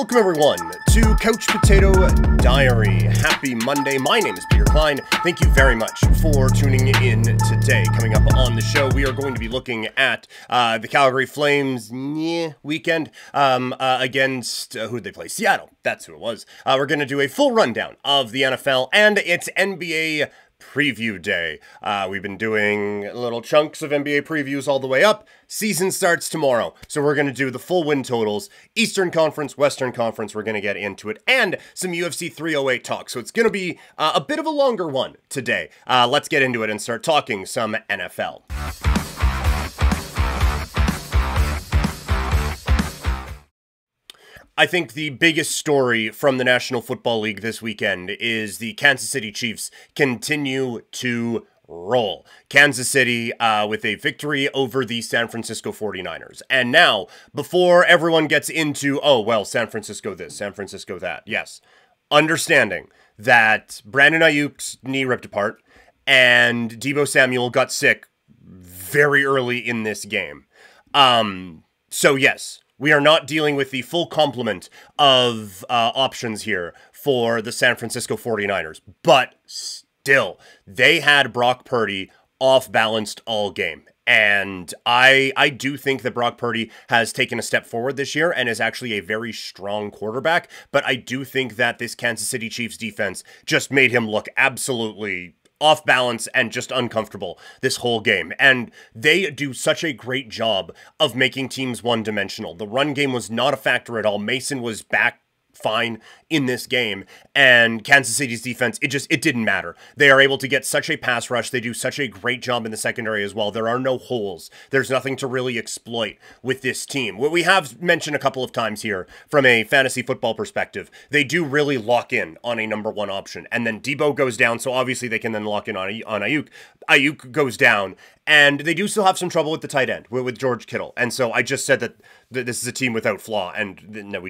Welcome everyone to Couch Potato Diary. Happy Monday. My name is Peter Klein. Thank you very much for tuning in today. Coming up on the show, we are going to be looking at the Calgary Flames weekend against, who did they play? Seattle. That's who it was. We're going to do a full rundown of the NFL and its NBA preview day. We've been doing little chunks of NBA previews all the way up. Season starts tomorrow, so we're going to do the full win totals, Eastern Conference, Western Conference, we're going to get into it, and some UFC 308 talk. So it's going to be a bit of a longer one today. Let's get into it and start talking some NFL. I think the biggest story from the National Football League this weekend is the Kansas City Chiefs continue to roll. Kansas City with a victory over the San Francisco 49ers. And now, before everyone gets into, oh, well, San Francisco this, San Francisco that, yes, understanding that Brandon Ayuk's knee ripped apart and Deebo Samuel got sick very early in this game. So yes, we are not dealing with the full complement of options here for the San Francisco 49ers, but still, they had Brock Purdy off-balanced all game. And I do think that Brock Purdy has taken a step forward this year and is actually a very strong quarterback, but I do think that this Kansas City Chiefs defense just made him look absolutely off balance and just uncomfortable this whole game. And they do such a great job of making teams one-dimensional. The run game was not a factor at all. Mason was back fine in this game, and Kansas City's defense, it didn't matter. They are able to get such a pass rush. They do such a great job in the secondary as well. There are no holes. There's nothing to really exploit with this team. What we have mentioned a couple of times here from a fantasy football perspective, they do really lock in on a number one option, and then Deebo goes down, so obviously they can then lock in on Ayuk. Ayuk goes down, and they do still have some trouble with the tight end, with George Kittle. And so I just said that this is a team without flaw, and no,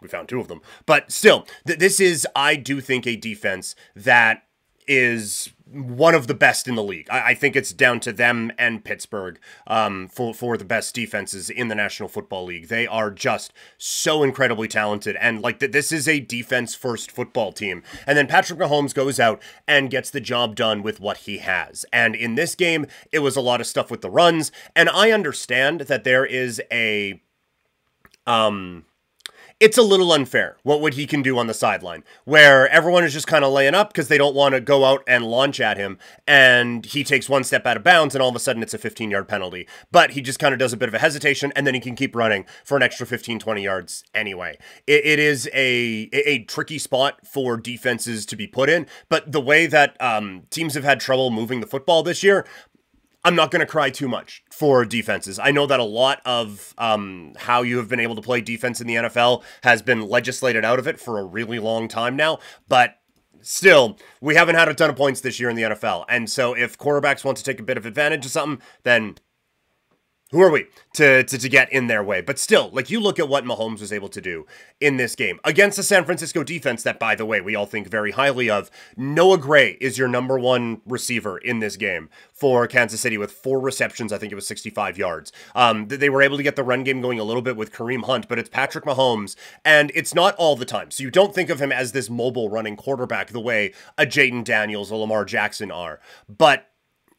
we found two of them. But still, this is, I do think, a defense that is one of the best in the league. I think it's down to them and Pittsburgh for the best defenses in the National Football League. They are just so incredibly talented. And like this is a defense-first football team. And then Patrick Mahomes goes out and gets the job done with what he has. And in this game, it was a lot of stuff with the runs. And I understand that there is a it's a little unfair what he can do on the sideline, where everyone is just kind of laying up because they don't want to go out and launch at him, and he takes one step out of bounds, and all of a sudden it's a 15-yard penalty. But he just kind of does a bit of a hesitation, and then he can keep running for an extra 15, 20 yards anyway. It is a tricky spot for defenses to be put in, but the way that teams have had trouble moving the football this year, I'm not going to cry too much for defenses. I know that a lot of how you have been able to play defense in the NFL has been legislated out of it for a really long time now, but still, we haven't had a ton of points this year in the NFL. And so if quarterbacks want to take a bit of advantage of something, then who are we to get in their way? But still, like, you look at what Mahomes was able to do in this game against the San Francisco defense that, by the way, we all think very highly of. Noah Gray is your number one receiver in this game for Kansas City with 4 receptions. I think it was 65 yards. They were able to get the run game going a little bit with Kareem Hunt, but it's Patrick Mahomes, and it's not all the time. So you don't think of him as this mobile running quarterback the way a Jaden Daniels or Lamar Jackson are. But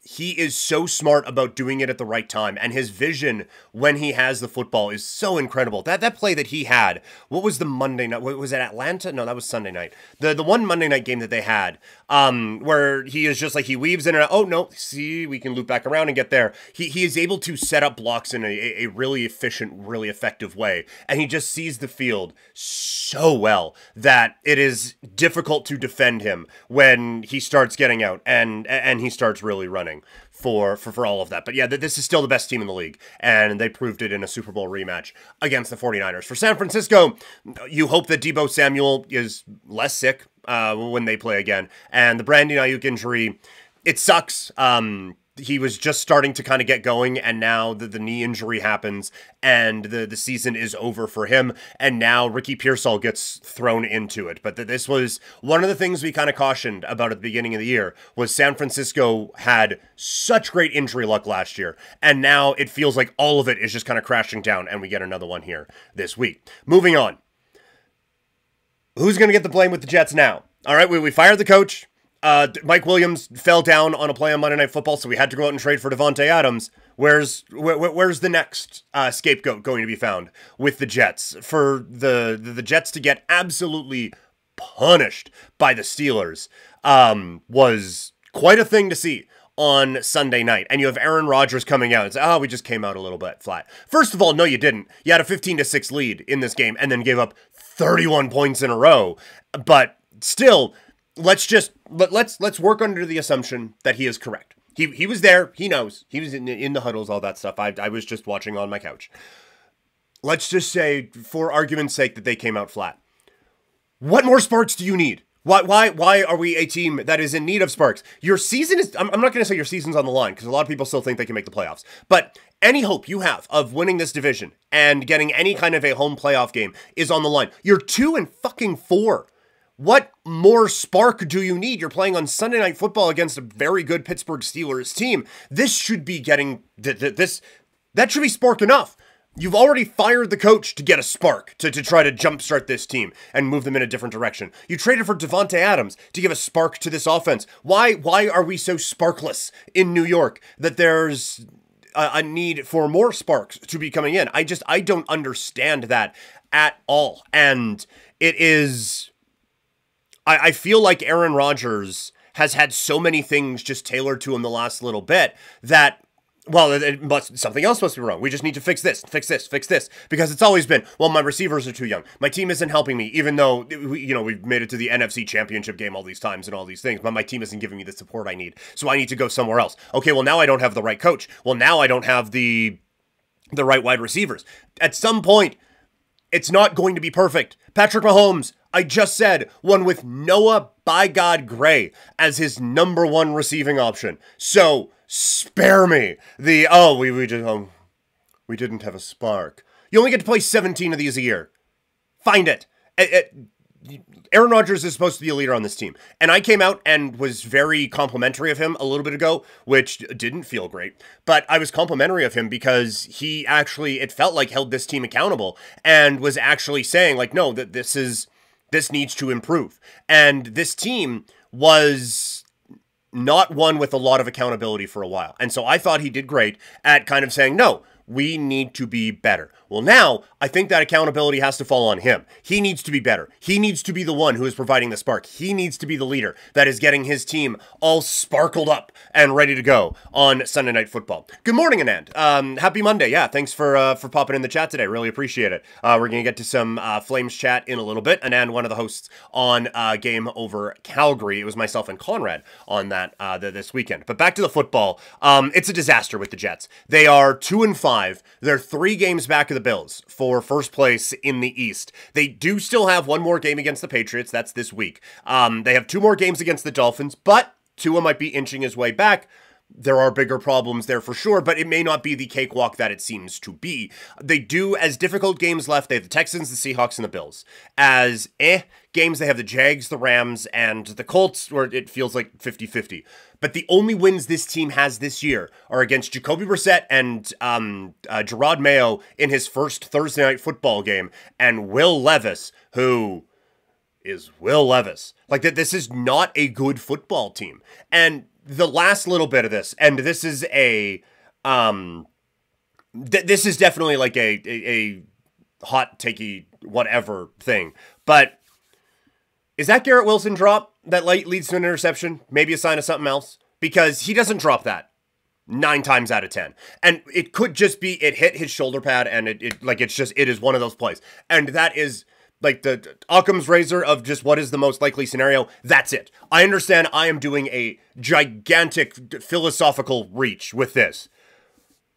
he is so smart about doing it at the right time, and his vision when he has the football is so incredible. That play that he had, what was the Monday night? Was it Atlanta? No, that was Sunday night. The one Monday night game that they had, where he is just like, he weaves in and out. Oh, no, see, we can loop back around and get there. He is able to set up blocks in a really efficient, really effective way, and he just sees the field so well that it is difficult to defend him when he starts getting out and he starts really running for all of that. But yeah, this is still the best team in the league, and they proved it in a Super Bowl rematch against the 49ers. For San Francisco, you hope that Deebo Samuel is less sick when they play again, and the Brandon Ayuk injury, it sucks. He was just starting to kind of get going, and now the knee injury happens, and the season is over for him, and now Ricky Pearsall gets thrown into it. But this was one of the things we kind of cautioned about at the beginning of the year, was San Francisco had such great injury luck last year, and now it feels like all of it is just kind of crashing down, and we get another one here this week. Moving on. who's going to get the blame with the Jets now? All right, we fired the coach. Mike Williams fell down on a play on Monday Night Football, so we had to go out and trade for Davante Adams. Where's the next scapegoat going to be found with the Jets? For the Jets to get absolutely punished by the Steelers was quite a thing to see on Sunday night. And you have Aaron Rodgers coming out and say, we just came out a little bit flat. First of all, no, you didn't. You had a 15-6 lead in this game and then gave up 31 points in a row. But still, let's work under the assumption that he is correct. He was there. He knows. He was in the huddles, all that stuff. I was just watching on my couch. Let's just say, for argument's sake, that they came out flat. What more sparks do you need? Why are we a team that is in need of sparks? Your season is, I'm not going to say your season's on the line, because a lot of people still think they can make the playoffs. But any hope you have of winning this division and getting any kind of a home playoff game is on the line. You're 2-4. What more spark do you need? You're playing on Sunday Night Football against a very good Pittsburgh Steelers team. This should be getting, that should be spark enough. You've already fired the coach to get a spark, to try to jumpstart this team and move them in a different direction. You traded for Davante Adams to give a spark to this offense. Why are we so sparkless in New York that there's a need for more sparks to be coming in? I don't understand that at all. And it is, I feel like Aaron Rodgers has had so many things just tailored to him the last little bit that, well, something else must be wrong. We just need to fix this. Because it's always been, well, my receivers are too young. My team isn't helping me, even though, we've made it to the NFC Championship game all these times and all these things. But my team isn't giving me the support I need, so I need to go somewhere else. Okay, well, now I don't have the right coach. Well, now I don't have the right wide receivers. At some point, it's not going to be perfect. Patrick Mahomes, I just said, won with Noah by God Gray as his number one receiving option. So spare me the, we didn't have a spark. You only get to play 17 of these a year. Find it. Aaron Rodgers is supposed to be a leader on this team. And I came out and was very complimentary of him a little bit ago, which didn't feel great. But I was complimentary of him because he actually, it felt like, held this team accountable and was actually saying, like, no, that this needs to improve. And this team was not one with a lot of accountability for a while. And so I thought he did great at kind of saying, no, we need to be better. Well, now I think that accountability has to fall on him. He needs to be better. He needs to be the one who is providing the spark. He needs to be the leader that is getting his team all sparkled up and ready to go on Sunday Night Football. Good morning, Anand. Happy Monday. Yeah, thanks for popping in the chat today. Really appreciate it. We're going to get to some Flames chat in a little bit. Anand, one of the hosts on Game Over Calgary. It was myself and Conrad on that this weekend. But back to the football. It's a disaster with the Jets. They are 2-5. They're 3 games back of the Bills for first place in the East. They do still have one more game against the Patriots. That's this week. They have 2 more games against the Dolphins, but Tua might be inching his way back. There are bigger problems there for sure, but it may not be the cakewalk that it seems to be. They do, as difficult games left, they have the Texans, the Seahawks, and the Bills. As games, they have the Jags, the Rams, and the Colts, where it feels like 50-50. But the only wins this team has this year are against Jacoby Brissett and Gerard Mayo in his first Thursday Night Football game, and Will Levis, who is Will Levis. Like, this is not a good football team. And the last little bit of this, and this is a, this is definitely like a hot takey whatever thing, but is that Garrett Wilson drop that leads to an interception maybe a sign of something else? Because he doesn't drop that 9 times out of 10. And it could just be, it hit his shoulder pad and it is one of those plays. And that is like the Occam's razor of just what is the most likely scenario. That's it. I understand I am doing a gigantic philosophical reach with this.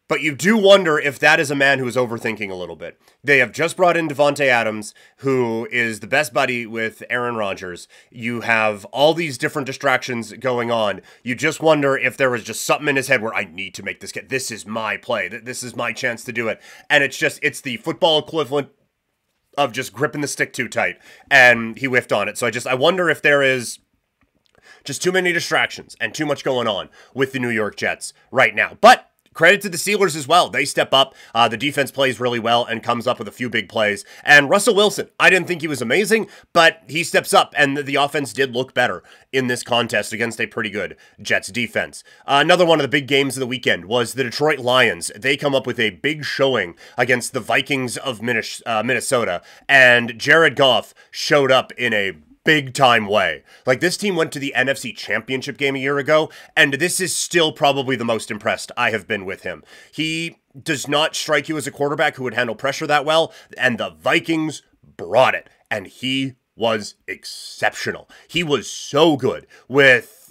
But you do wonder if that is a man who is overthinking a little bit. They have just brought in Davante Adams, who is the best buddy with Aaron Rodgers. You have all these different distractions going on. You just wonder if there was just something in his head where I need to make this get. This is my play. This is my chance to do it. And it's the football equivalent of just gripping the stick too tight. And he whiffed on it. So I wonder if there is just too many distractions and too much going on with the New York Jets right now. But Credit to the Steelers as well. They step up. The defense plays really well and comes up with a few big plays. And Russell Wilson, I didn't think he was amazing, but he steps up, and the offense did look better in this contest against a pretty good Jets defense. Another one of the big games of the weekend was the Detroit Lions. They come up with a big showing against the Vikings of Minnesota, and Jared Goff showed up in a big-time way. Like, this team went to the NFC Championship game a year ago, and this is still probably the most impressed I have been with him. He does not strike you as a quarterback who would handle pressure that well, and the Vikings brought it, and he was exceptional. He was so good with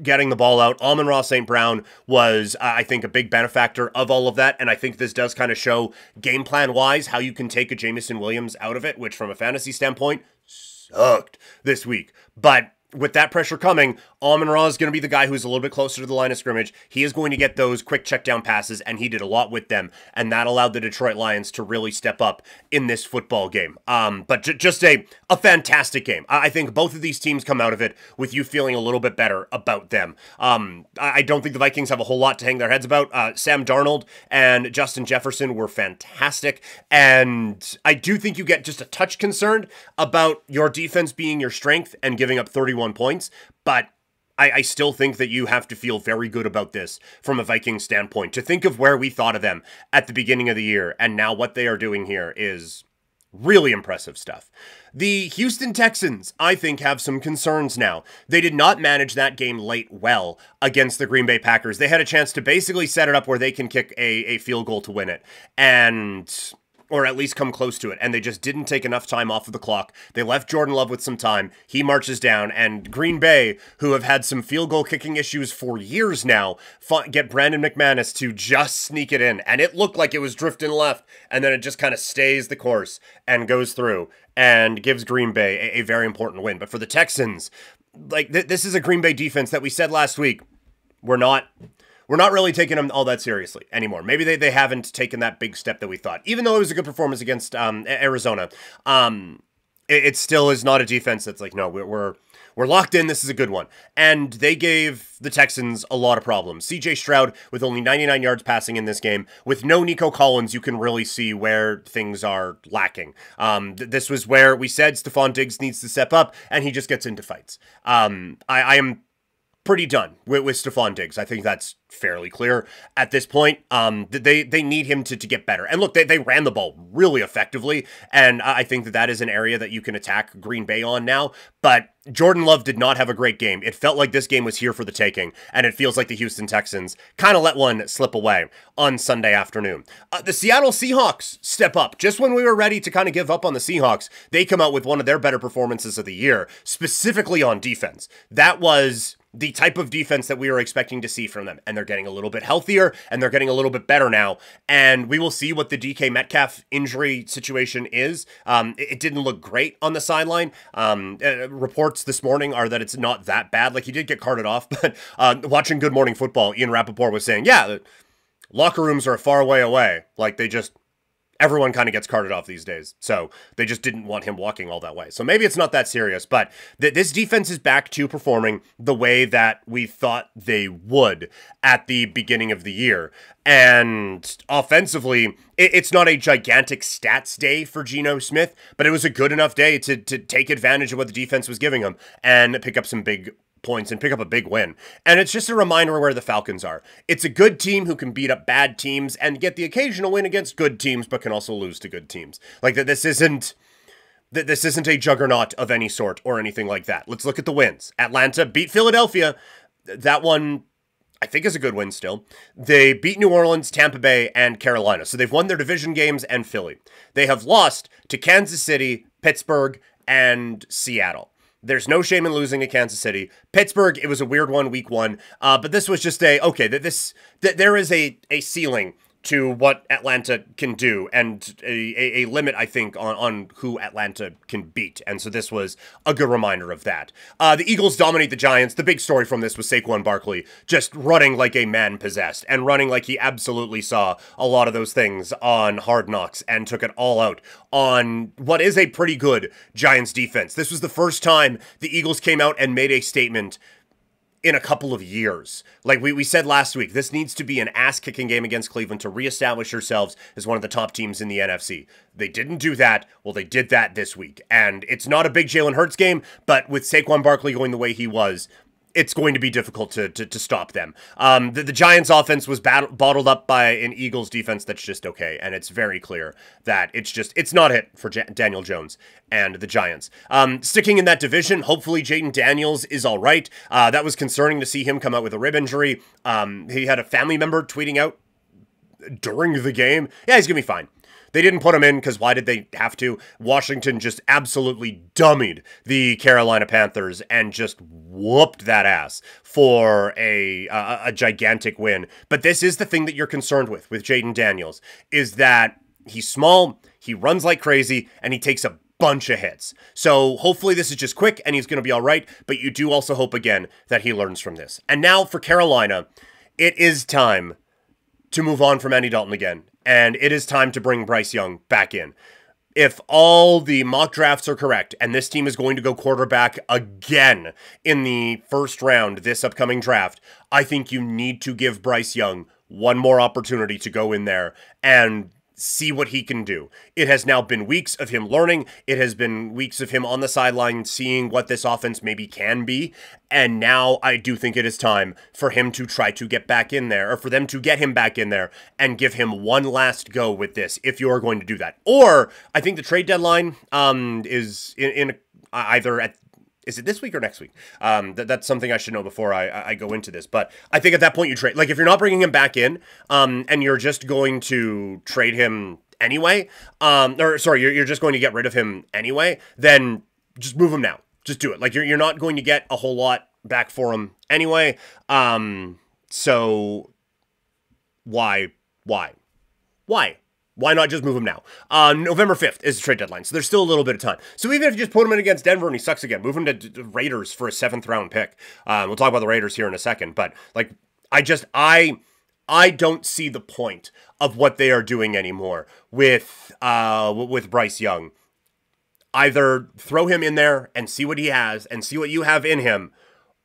getting the ball out. Amon-Ra St. Brown was, I think, a big benefactor of all of that, and I think this does kind of show game plan-wise how you can take a Jameson Williams out of it, which from a fantasy standpoint sucked this week. But with that pressure coming, Amon-Ra is going to be the guy who's a little bit closer to the line of scrimmage. He is going to get those quick check down passes, and he did a lot with them, and that allowed the Detroit Lions to really step up in this football game. But just a fantastic game. I think both of these teams come out of it with you feeling a little bit better about them. I don't think the Vikings have a whole lot to hang their heads about. Sam Darnold and Justin Jefferson were fantastic, and I do think you get just a touch concerned about your defense being your strength and giving up 31 points, but I still think that you have to feel very good about this from a Vikings standpoint. To think of where we thought of them at the beginning of the year and now what they are doing here is really impressive stuff. The Houston Texans, I think, have some concerns now. They did not manage that game late well against the Green Bay Packers. They had a chance to basically set it up where they can kick a field goal to win it, or at least come close to it, and they just didn't take enough time off of the clock. They left Jordan Love with some time. He marches down, and Green Bay, who have had some field goal kicking issues for years now, get Brandon McManus to just sneak it in, and it looked like it was drifting left, and then it just kind of stays the course and goes through and gives Green Bay a very important win. But for the Texans, like, this is a Green Bay defense that we said last week, we're not really taking them all that seriously anymore. Maybe they haven't taken that big step that we thought. Even though it was a good performance against Arizona, it still is not a defense that's like, no, we're locked in. This is a good one. And they gave the Texans a lot of problems. CJ Stroud with only 99 yards passing in this game. With no Nico Collins, you can really see where things are lacking. This was where we said Stephon Diggs needs to step up, and he just gets into fights. I am pretty done with Stephon Diggs. I think that's fairly clear at this point. They need him to get better. And look, they ran the ball really effectively, and I think that is an area that you can attack Green Bay on now. But Jordan Love did not have a great game. It felt like this game was here for the taking, and it feels like the Houston Texans kind of let one slip away on Sunday afternoon. The Seattle Seahawks step up. Just when we were ready to kind of give up on the Seahawks, they come out with one of their better performances of the year, specifically on defense. That was the type of defense that we were expecting to see from them. And they're getting a little bit healthier, and they're getting a little bit better now. And we will see what the DK Metcalf injury situation is. It didn't look great on the sideline. Reports this morning are that it's not that bad. Like, he did get carted off, but watching Good Morning Football, Ian Rappaport was saying, yeah, the locker rooms are a far way away. Like, everyone kind of gets carted off these days, so they just didn't want him walking all that way. So maybe it's not that serious, but this defense is back to performing the way that we thought they would at the beginning of the year. And offensively, it's not a gigantic stats day for Geno Smith, but it was a good enough day to take advantage of what the defense was giving him and pick up some big points and pick up a big win. And it's just a reminder where the Falcons are. It's a good team who can beat up bad teams and get the occasional win against good teams, but can also lose to good teams. Like, that this isn't a juggernaut of any sort or anything like that. Let's look at the wins. Atlanta beat Philadelphia. That one, I think, is a good win still. They beat New Orleans, Tampa Bay, and Carolina. So they've won their division games and Philly. They have lost to Kansas City, Pittsburgh, and Seattle. There's no shame in losing to Kansas City. Pittsburgh, it was a weird one, week one. But this was just there is a ceiling to what Atlanta can do, and a limit, I think, on who Atlanta can beat. And so this was a good reminder of that. The Eagles dominate the Giants. The big story from this was Saquon Barkley just running like a man possessed, and running like he absolutely saw a lot of those things on Hard Knocks and took it all out on what is a pretty good Giants defense. This was the first time the Eagles came out and made a statement in a couple of years. Like we said last week, this needs to be an ass-kicking game against Cleveland to reestablish yourselves as one of the top teams in the NFC. They didn't do that. Well, they did that this week. And it's not a big Jalen Hurts game, but with Saquon Barkley going the way he was, it's going to be difficult to stop them. The Giants' offense was bottled up by an Eagles' defense that's just okay, and it's very clear that it's not it for Daniel Jones and the Giants. Sticking in that division, hopefully Jaden Daniels is all right. That was concerning to see him come out with a rib injury. He had a family member tweeting out during the game, yeah, he's going to be fine. They didn't put him in because why did they have to? Washington just absolutely dummied the Carolina Panthers and just whooped that ass for a gigantic win. But this is the thing that you're concerned with Jaden Daniels, is that he's small, he runs like crazy, and he takes a bunch of hits. So hopefully this is just quick and he's going to be all right, but you do also hope again that he learns from this. And now for Carolina, it is time to move on from Andy Dalton again. And it is time to bring Bryce Young back in. If all the mock drafts are correct, and this team is going to go quarterback again in the first round this upcoming draft, I think you need to give Bryce Young one more opportunity to go in there and see what he can do. It has now been weeks of him learning. It has been weeks of him on the sideline seeing what this offense maybe can be. And now I do think it is time for him to try to get back in there, or for them to get him back in there and give him one last go with this, if you are going to do that. Or I think the trade deadline is in either at is it this week or next week? That's something I should know before I go into this. But I think at that point you trade. Like, if you're not bringing him back in, and you're just going to trade him anyway, you're just going to get rid of him anyway, then just move him now. Just do it. Like, you're not going to get a whole lot back for him anyway. So why? Why not just move him now? November 5th is the trade deadline, so there's still a little bit of time. So even if you just put him in against Denver and he sucks again, move him to the Raiders for a 7th round pick. We'll talk about the Raiders here in a second, but like, I don't see the point of what they are doing anymore with Bryce Young. Either throw him in there and see what he has and see what you have in him,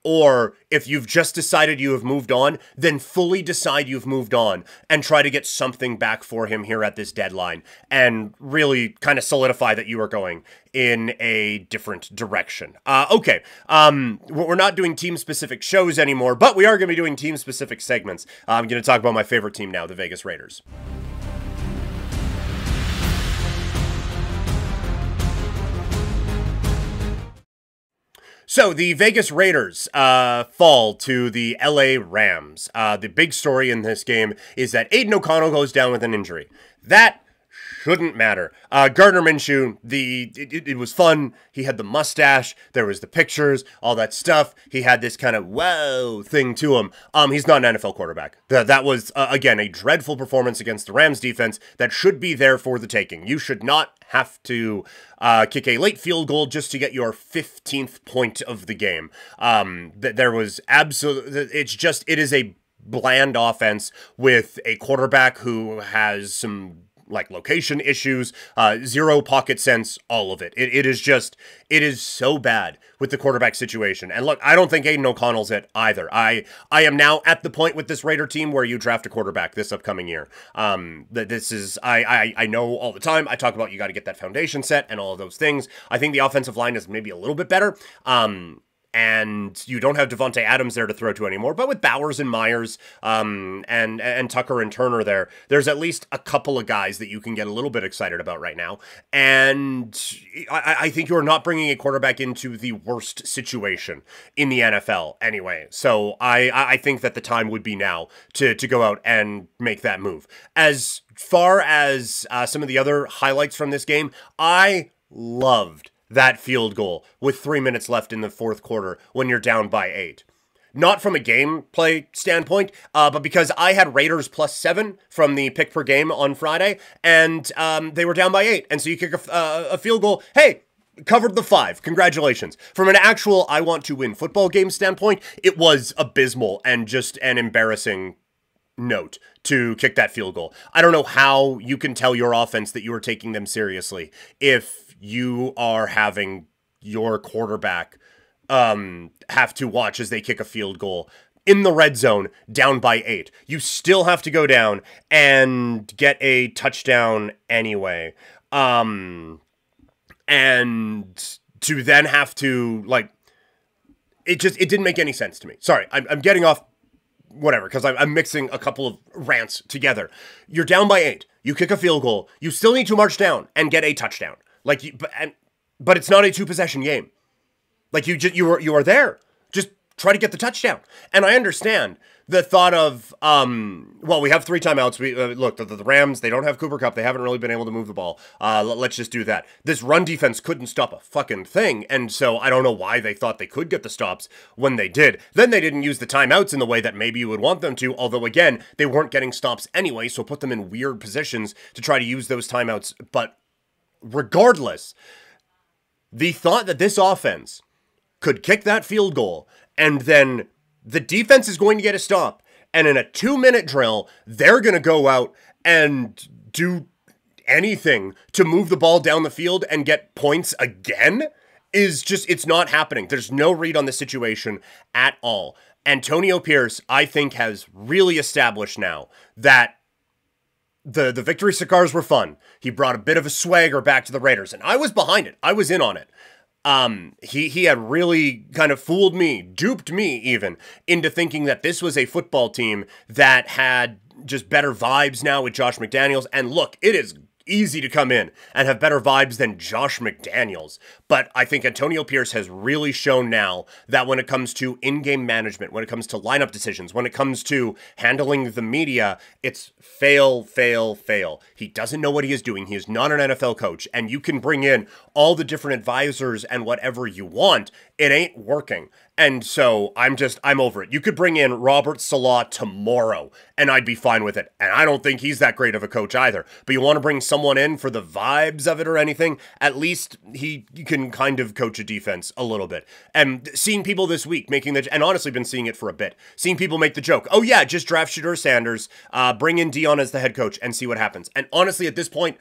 or if you've just decided you have moved on, then fully decide you've moved on and try to get something back for him here at this deadline and really kind of solidify that you are going in a different direction. Okay, we're not doing team-specific shows anymore, but we are going to be doing team-specific segments. I'm going to talk about my favorite team now, the Vegas Raiders. So the Vegas Raiders fall to the LA Rams. The big story in this game is that Aiden O'Connell goes down with an injury. That shouldn't matter. Gardner Minshew, it was fun. He had the mustache. There was the pictures, all that stuff. He had this kind of whoa thing to him. He's not an NFL quarterback. That was, again, a dreadful performance against the Rams defense that should be there for the taking. You should not have to kick a late field goal just to get your 15th point of the game. There was it is a bland offense with a quarterback who has some like location issues, zero pocket sense, all of it. It is so bad with the quarterback situation. And look, I don't think Aiden O'Connell's it either. I am now at the point with this Raider team where you draft a quarterback this upcoming year. This is, I know all the time, I talk about you got to get that foundation set and all of those things. I think the offensive line is maybe a little bit better. And you don't have Devontae Adams there to throw to anymore. But with Bowers and Myers and Tucker and Turner there's at least a couple of guys that you can get a little bit excited about right now. And I think you're not bringing a quarterback into the worst situation in the NFL anyway. So I think that the time would be now to go out and make that move. As far as some of the other highlights from this game, I loved that field goal with 3 minutes left in the fourth quarter when you're down by 8. Not from a gameplay standpoint, but because I had Raiders +7 from the pick per game on Friday, and they were down by 8. And so you kick a field goal. Hey, covered the 5. Congratulations. From an actual I want to win football game standpoint, it was abysmal and just an embarrassing note to kick that field goal. I don't know how you can tell your offense that you are taking them seriously if you are having your quarterback have to watch as they kick a field goal in the red zone, down by 8. You still have to go down and get a touchdown anyway. And to then have to, like, it didn't make any sense to me. Sorry, I'm getting off whatever, because I'm mixing a couple of rants together. You're down by 8. You kick a field goal. You still need to march down and get a touchdown. Like, but it's not a 2-possession game. Like, you are there. Just try to get the touchdown. And I understand the thought of, well, we have 3 timeouts. We look, the Rams, they don't have Cooper Kupp. They haven't really been able to move the ball. Let's just do that. This run defense couldn't stop a fucking thing. And so I don't know why they thought they could get the stops when they did. Then they didn't use the timeouts in the way that maybe you would want them to. Although, again, they weren't getting stops anyway. So put them in weird positions to try to use those timeouts. But regardless, the thought that this offense could kick that field goal and then the defense is going to get a stop, and in a 2-minute drill, they're going to go out and do anything to move the ball down the field and get points again is just, it's not happening. There's no read on the situation at all. Antonio Pierce, I think, has really established now that the victory cigars were fun. He brought a bit of a swagger back to the Raiders, and I was behind it. I was in on it. He had really kind of fooled me, duped me even, into thinking that this was a football team that had just better vibes now with Josh McDaniels. And look, it is easy to come in and have better vibes than Josh McDaniels. But I think Antonio Pierce has really shown now that when it comes to in-game management, when it comes to lineup decisions, when it comes to handling the media, it's fail, fail, fail. He doesn't know what he is doing. He is not an NFL coach. And you can bring in all the different advisors and whatever you want. It ain't working. And so I'm over it. You could bring in Robert Saleh tomorrow and I'd be fine with it. And I don't think he's that great of a coach either. But you want to bring someone in for the vibes of it or anything, at least he can kind of coach a defense a little bit. And seeing people this week making and honestly been seeing it for a bit, seeing people make the joke, oh yeah, just draft Shedeur Sanders, bring in Dion as the head coach and see what happens. And honestly, at this point,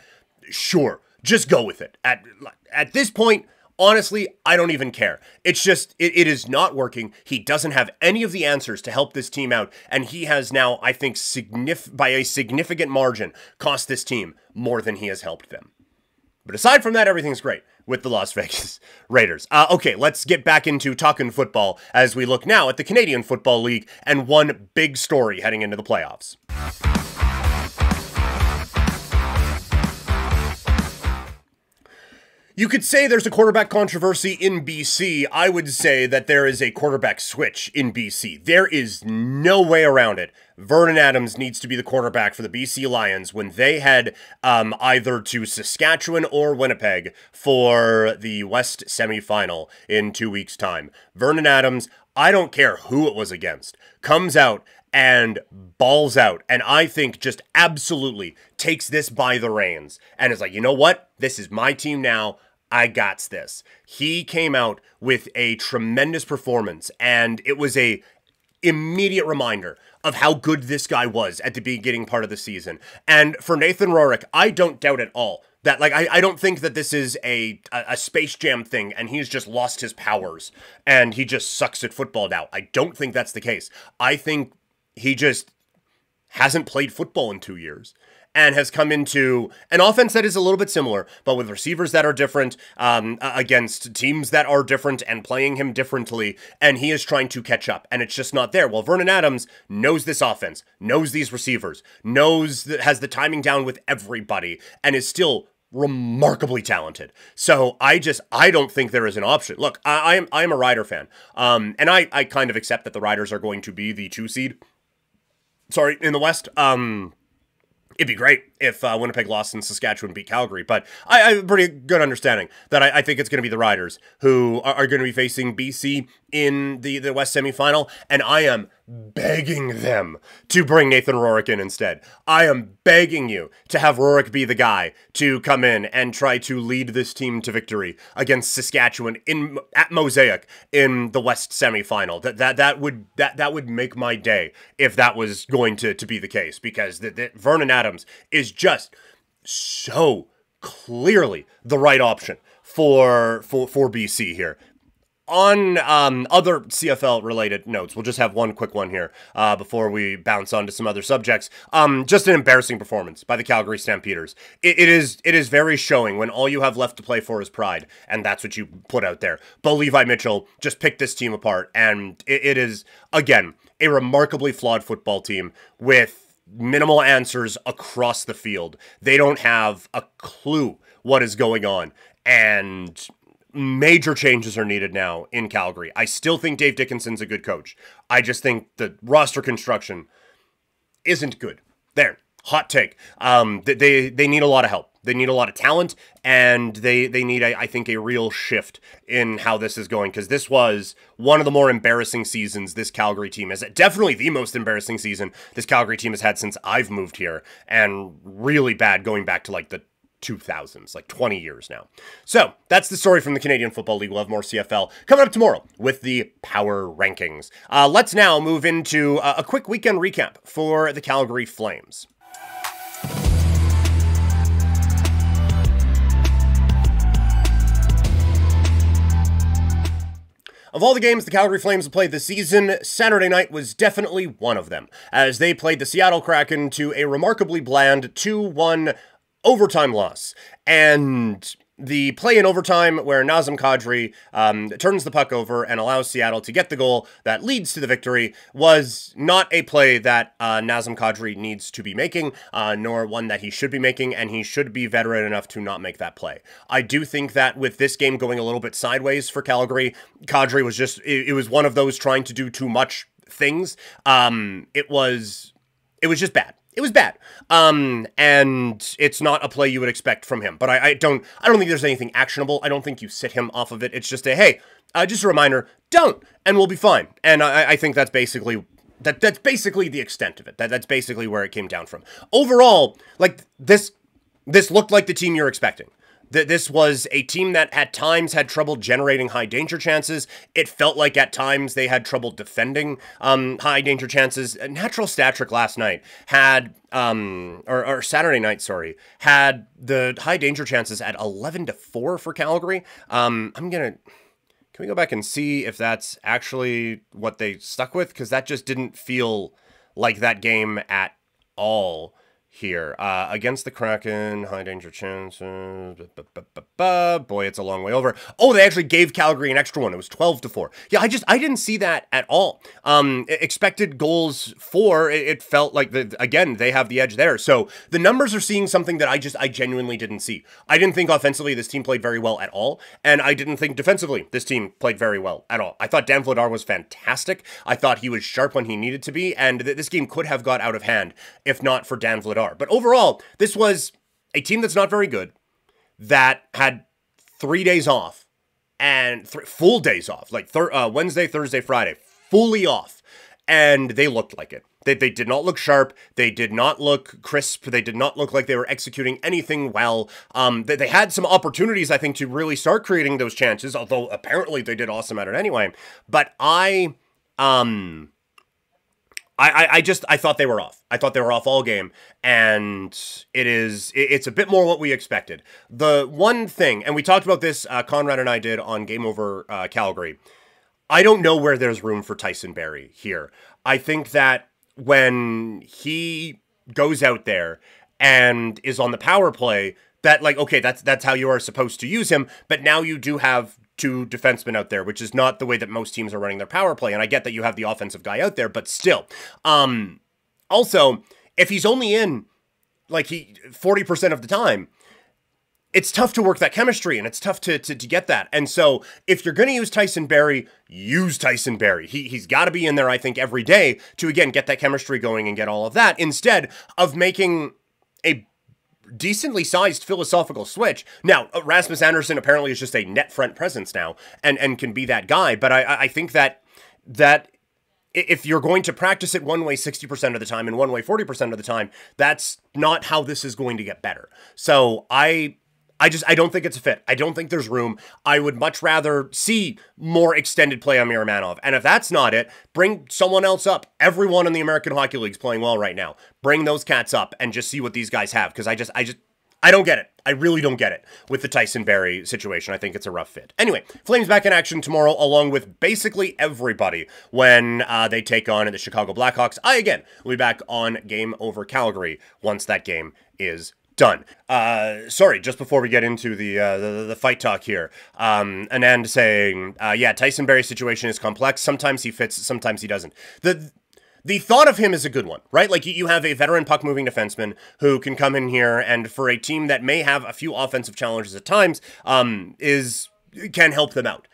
sure, just go with it. At this point, honestly, I don't even care. It's just, it is not working. He doesn't have any of the answers to help this team out. And he has now, I think, by a significant margin, cost this team more than he has helped them. But aside from that, everything's great with the Las Vegas Raiders. Okay, let's get back into talking football as we look now at the Canadian Football League and one big story heading into the playoffs. You could say there's a quarterback controversy in BC. I would say that there is a quarterback switch in BC. There is no way around it. Vernon Adams needs to be the quarterback for the BC Lions when they head either to Saskatchewan or Winnipeg for the West semifinal in 2 weeks' time. Vernon Adams, I don't care who it was against, comes out and balls out, and I think just absolutely takes this by the reins and is like, you know what? This is my team now. I got this. He came out with a tremendous performance, and it was a immediate reminder of how good this guy was at the beginning part of the season. And for Nathan Rourke, I don't doubt at all that, like, I don't think that this is a Space Jam thing and he's just lost his powers and he just sucks at football now. I don't think that's the case. I think he just hasn't played football in 2 years and has come into an offense that is a little bit similar, but with receivers that are different, against teams that are different and playing him differently, and he is trying to catch up, and it's just not there. Well, Vernon Adams knows this offense, knows these receivers, has the timing down with everybody, and is still remarkably talented. So I don't think there is an option. Look, I am a Rider fan, and I kind of accept that the Riders are going to be the 2 seed. Sorry, in the West. It'd be great if Winnipeg lost and Saskatchewan beat Calgary, but I have a pretty good understanding that I think it's going to be the Riders who are going to be facing BC in the West semifinal, and I am begging them to bring Nathan Rourke in instead. I am begging you to have Rourke be the guy to come in and try to lead this team to victory against Saskatchewan at Mosaic in the West semifinal. That would make my day if that was going to be the case, because Vernon Adams is just so clearly the right option for BC here. On other CFL-related notes, we'll just have one quick one here before we bounce on to some other subjects. Just an embarrassing performance by the Calgary Stampeders. It is very showing when all you have left to play for is pride, and that's what you put out there. Bo Levi Mitchell just picked this team apart, and it is, again, a remarkably flawed football team with minimal answers across the field. They don't have a clue what is going on, and major changes are needed now in Calgary. I still think Dave Dickinson's a good coach. I just think the roster construction isn't good. There, hot take. They need a lot of help. They need a lot of talent, and they need, I think, a real shift in how this is going, because this was one of the more embarrassing seasons this Calgary team has. Definitely the most embarrassing season this Calgary team has had since I've moved here, and really bad going back to like the 2000s, like 20 years now. So that's the story from the Canadian Football League. We'll have more CFL coming up tomorrow with the power rankings. Let's now move into a quick weekend recap for the Calgary Flames. Of all the games the Calgary Flames have played this season, Saturday night was definitely one of them, as they played the Seattle Kraken to a remarkably bland 2-1 overtime loss. And the play in overtime where Nazem Kadri turns the puck over and allows Seattle to get the goal that leads to the victory was not a play that Nazem Kadri needs to be making, nor one that he should be making, and he should be veteran enough to not make that play. I do think that with this game going a little bit sideways for Calgary, Kadri was just, it was one of those trying to do too much things. It was just bad. It was bad. And it's not a play you would expect from him. But I don't think there's anything actionable. I don't think you sit him off of it. It's just a, hey, just a reminder, don't, and we'll be fine. And I think that's basically the extent of it. That's basically where it came down from. Overall, like this looked like the team you're expecting. This was a team that at times had trouble generating high danger chances. It felt like at times they had trouble defending high danger chances. Natural Stat Trick last night had, or Saturday night, sorry, had the high danger chances at 11-4 for Calgary. Can we go back and see if that's actually what they stuck with? Because that just didn't feel like that game at all. Here, against the Kraken, high danger chances, boy, it's a long way over. Oh, they actually gave Calgary an extra one. It was 12-4. Yeah, I didn't see that at all. Expected goals for, it felt like, again, they have the edge there. So the numbers are seeing something that I genuinely didn't see. I didn't think offensively this team played very well at all, and I didn't think defensively this team played very well at all. I thought Dan Vladar was fantastic. I thought he was sharp when he needed to be, and this game could have got out of hand if not for Dan Vladar. But overall, this was a team that's not very good, that had 3 days off, and full days off, like Wednesday, Thursday, Friday, fully off, and they looked like it. They did not look sharp. They did not look crisp. They did not look like they were executing anything well. They had some opportunities, I think, to really start creating those chances, although apparently they did awesome at it anyway. But I thought they were off. I thought they were off all game, and it's a bit more what we expected. The one thing, and we talked about this, Conrad and I did on Game Over Calgary, I don't know where there's room for Tyson Barrie here. I think that when he goes out there and is on the power play, that, like, okay, that's how you are supposed to use him, but now you do have two defensemen out there, which is not the way that most teams are running their power play. And I get that you have the offensive guy out there, but still. Also, if he's only in like 40% of the time, it's tough to work that chemistry, and it's tough to get that. And so if you're going to use Tyson Barrie, use Tyson Barrie. He's got to be in there, I think, every day to, again, get that chemistry going and get all of that, instead of making a decently sized philosophical switch. Now, Rasmus Andersson apparently is just a net front presence now and can be that guy, but I think that if you're going to practice it one way 60% of the time and one way 40% of the time, that's not how this is going to get better. So I don't think it's a fit. I don't think there's room. I would much rather see more extended play on Miramanov. And if that's not it, bring someone else up. Everyone in the American Hockey League is playing well right now. Bring those cats up and just see what these guys have. Because I don't get it. I really don't get it with the Tyson Barrie situation. I think it's a rough fit. Anyway, Flames back in action tomorrow, along with basically everybody when they take on the Chicago Blackhawks. I, again, will be back on Game Over Calgary once that game is done. Sorry, just before we get into the fight talk here, Anand saying, yeah, Tyson Barrie's situation is complex. Sometimes he fits, sometimes he doesn't. The thought of him is a good one, right? Like, you have a veteran puck-moving defenseman who can come in here and, for a team that may have a few offensive challenges at times, can help them out.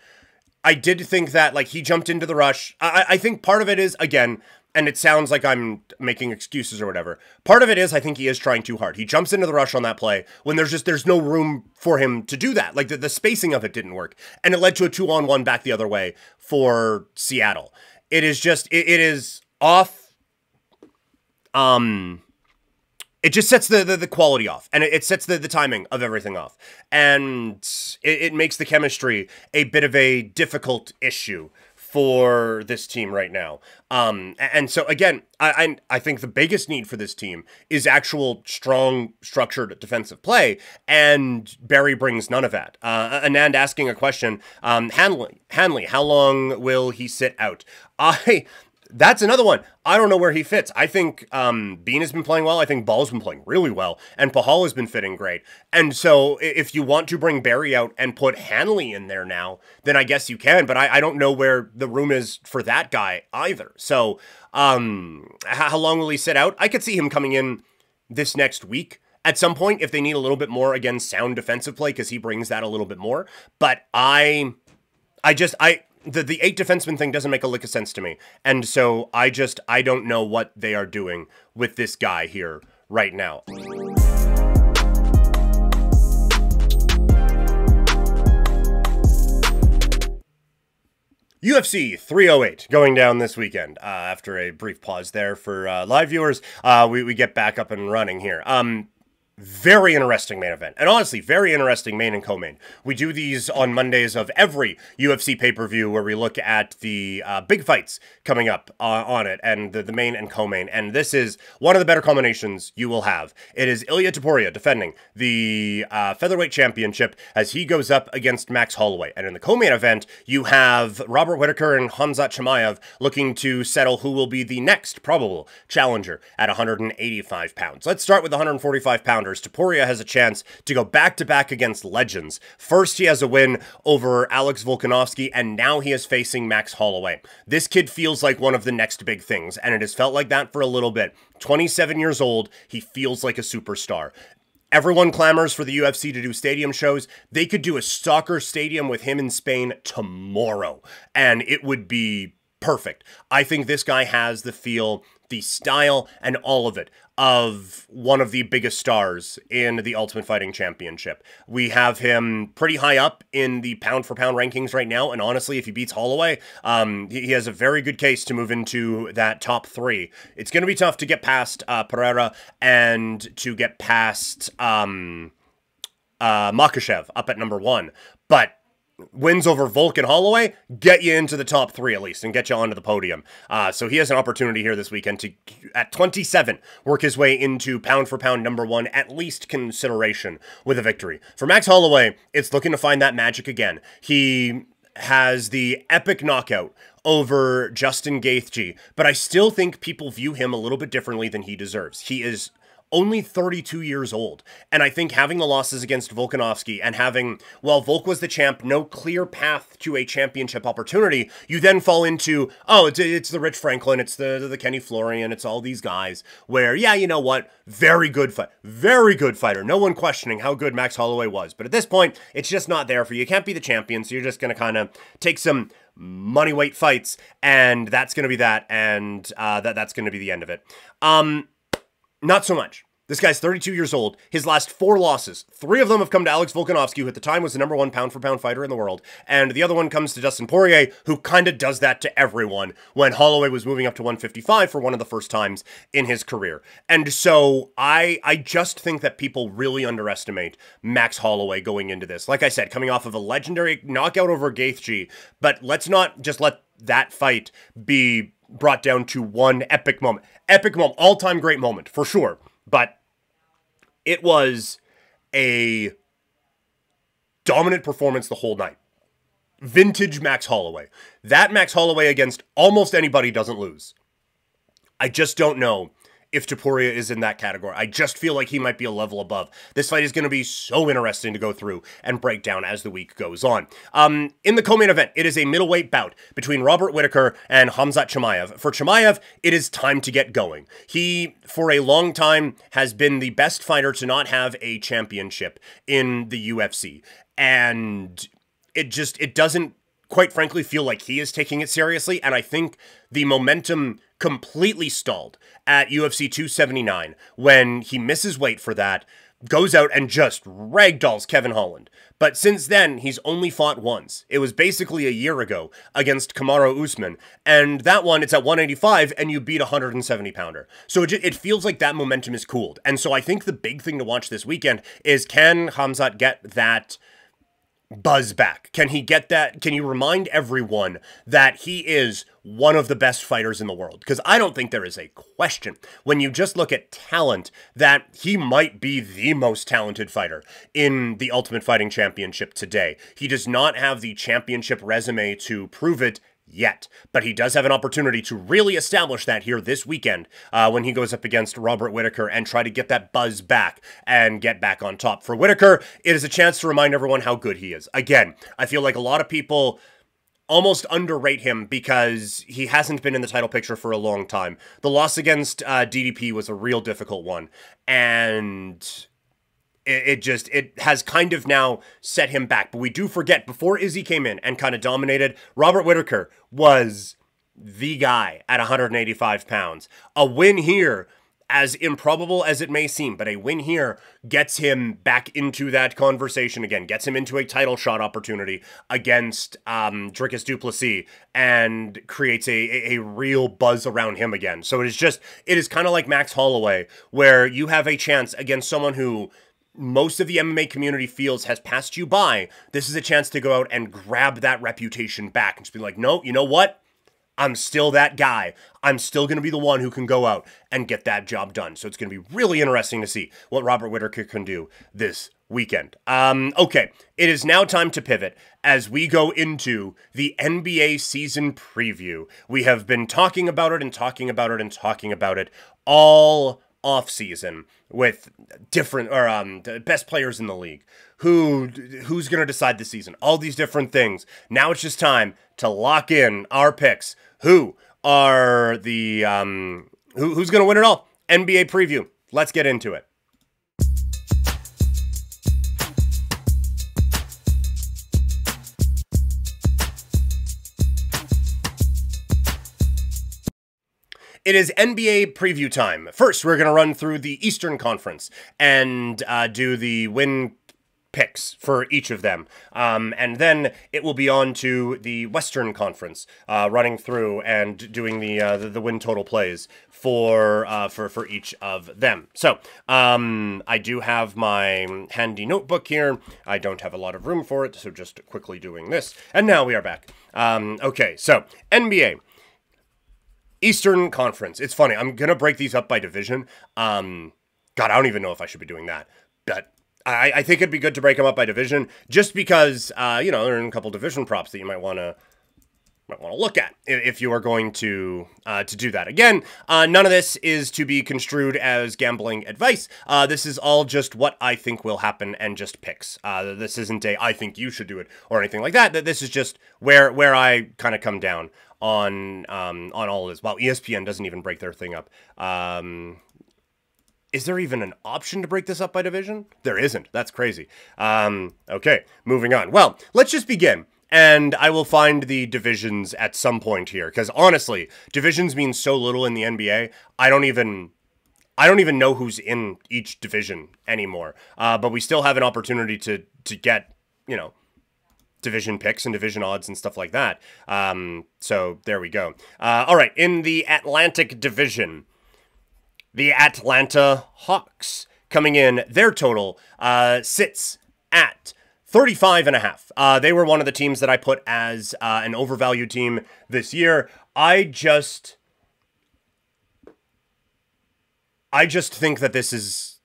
I did think that, like, he jumped into the rush. I think part of it is, again, and it sounds like I'm making excuses or whatever. Part of it is I think he is trying too hard. He jumps into the rush on that play when there's no room for him to do that. Like, the spacing of it didn't work. And it led to a 2-on-1 back the other way for Seattle. It is just, it is off. It just sets the quality off, and it sets the timing of everything off, and it makes the chemistry a bit of a difficult issue for this team right now. And so again, I think the biggest need for this team is actual strong, structured defensive play, and Barrie brings none of that. Anand asking a question, Hanley, how long will he sit out? That's another one. I don't know where he fits. I think Bean has been playing well. I think Ball's been playing really well. And Pahal has been fitting great. And so if you want to bring Barrie out and put Hanley in there now, then I guess you can. But I don't know where the room is for that guy either. So how long will he sit out? I could see him coming in this next week at some point if they need a little bit more, again, sound defensive play, because he brings that a little bit more. But the 8 defenseman thing doesn't make a lick of sense to me. And so I don't know what they are doing with this guy here right now. UFC 308 going down this weekend. After a brief pause there for live viewers, we get back up and running here. Very interesting main event. And honestly, very interesting main and co-main. We do these on Mondays of every UFC pay-per-view where we look at the big fights coming up on it, and the main and co-main. And this is one of the better combinations you will have. It is Ilia Topuria defending the featherweight championship as he goes up against Max Holloway. And in the co-main event, you have Robert Whitaker and Khamzat Chimaev looking to settle who will be the next probable challenger at 185 pounds. Let's start with the 145 pounders. Topuria has a chance to go back-to-back against legends. First, he has a win over Alex Volkanovski, and now he is facing Max Holloway. This kid feels like one of the next big things, and it has felt like that for a little bit. 27 years old, he feels like a superstar. Everyone clamors for the UFC to do stadium shows. They could do a soccer stadium with him in Spain tomorrow, and it would be perfect. I think this guy has the feel, the style, and all of it of one of the biggest stars in the Ultimate Fighting Championship. We have him pretty high up in the pound-for-pound rankings right now, and honestly, if he beats Holloway, he has a very good case to move into that top 3. It's going to be tough to get past Pereira and to get past Makhachev up at number 1, but wins over Volk and Holloway get you into the top 3 at least and get you onto the podium. So he has an opportunity here this weekend to, at 27, work his way into pound-for-pound number 1, at least consideration with a victory. For Max Holloway, it's looking to find that magic again. He has the epic knockout over Justin Gaethje, but I still think people view him a little bit differently than he deserves. He is only 32 years old. And I think having the losses against Volkanovski and having, well, Volk was the champ, no clear path to a championship opportunity, you then fall into, oh, it's the Rich Franklin, it's the Kenny Florian, it's all these guys where, yeah, you know what? Very good fighter. No one questioning how good Max Holloway was. But at this point, it's just not there for you. You can't be the champion, so you're just going to kind of take some money weight fights, and that's going to be that, and that's going to be the end of it. Not so much. This guy's 32 years old. His last 4 losses, 3 of them have come to Alex Volkanovski, who at the time was the number 1 pound-for-pound fighter in the world, and the other one comes to Dustin Poirier, who kind of does that to everyone when Holloway was moving up to 155 for one of the first times in his career. And so I just think that people really underestimate Max Holloway going into this. Like I said, coming off of a legendary knockout over Gaethje, but let's not just let that fight be brought down to one epic moment. Epic moment, all-time great moment, for sure. But it was a dominant performance the whole night. Vintage Max Holloway. That Max Holloway against almost anybody doesn't lose. I just don't know if Topuria is in that category. I just feel like he might be a level above. This fight is going to be so interesting to go through and break down as the week goes on. In the co-main event, it is a middleweight bout between Robert Whitaker and Khamzat Chimaev. For Chimaev, it is time to get going. He, for a long time, has been the best fighter to not have a championship in the UFC. And it doesn't, quite frankly, feel like he is taking it seriously. And I think the momentum completely stalled at UFC 279 when he misses weight for that, goes out and just ragdolls Kevin Holland. But since then, he's only fought once. It was basically a year ago against Kamaru Usman. And that one, it's at 185 and you beat a 170-pounder. So it feels like that momentum is cooled. And so I think the big thing to watch this weekend is, can Khamzat get that buzz back? Can he get that? Can you remind everyone that he is one of the best fighters in the world? Because I don't think there is a question, when you just look at talent, that he might be the most talented fighter in the Ultimate Fighting Championship today. He does not have the championship resume to prove it yet, but he does have an opportunity to really establish that here this weekend when he goes up against Robert Whitaker and try to get that buzz back and get back on top. For Whitaker, it is a chance to remind everyone how good he is. Again, I feel like a lot of people almost underrate him because he hasn't been in the title picture for a long time. The loss against DDP was a real difficult one, and it has kind of now set him back. But we do forget, before Izzy came in and kind of dominated, Robert Whitaker was the guy at 185 pounds. A win here, as improbable as it may seem, but a win here gets him back into that conversation again, gets him into a title shot opportunity against Dricus du Plessis, and creates a real buzz around him again. So it is kind of like Max Holloway, where you have a chance against someone who most of the MMA community feels has passed you by. This is a chance to go out and grab that reputation back and just be like, no, you know what? I'm still that guy. I'm still going to be the one who can go out and get that job done. So it's going to be really interesting to see what Robert Whitaker can do this weekend. Okay, it is now time to pivot as we go into the NBA season preview. We have been talking about it and talking about it and talking about it all off season with different the best players in the league, who's going to decide the season, all these different things. Now it's just time to lock in our picks. Who are the who's going to win it all? NBA preview. Let's get into it. It is NBA preview time. First, we're going to run through the Eastern Conference and do the win picks for each of them. And then it will be on to the Western Conference, running through and doing the win total plays for each of them. So, I do have my handy notebook here. I don't have a lot of room for it, so just quickly doing this. And now we are back. Okay, so NBA. Eastern Conference. It's funny. I'm going to break these up by division. God, I don't even know if I should be doing that. But I think it'd be good to break them up by division just because, you know, there are a couple division props that you might want to look at if you are going to do that. Again, none of this is to be construed as gambling advice. This is all just what I think will happen and just picks. This isn't I think you should do it or anything like that. This is just where I kind of come down on all of this. Wow, ESPN doesn't even break their thing up. Is there even an option to break this up by division? There isn't. That's crazy. Okay, moving on. Well, let's just begin. And I will find the divisions at some point here, because honestly, divisions mean so little in the NBA. I don't even know who's in each division anymore. But we still have an opportunity to get, you know, division picks and division odds and stuff like that. So there we go. All right, in the Atlantic Division, the Atlanta Hawks coming in, their total sits at 35.5. They were one of the teams that I put as an overvalued team this year. I just think that this is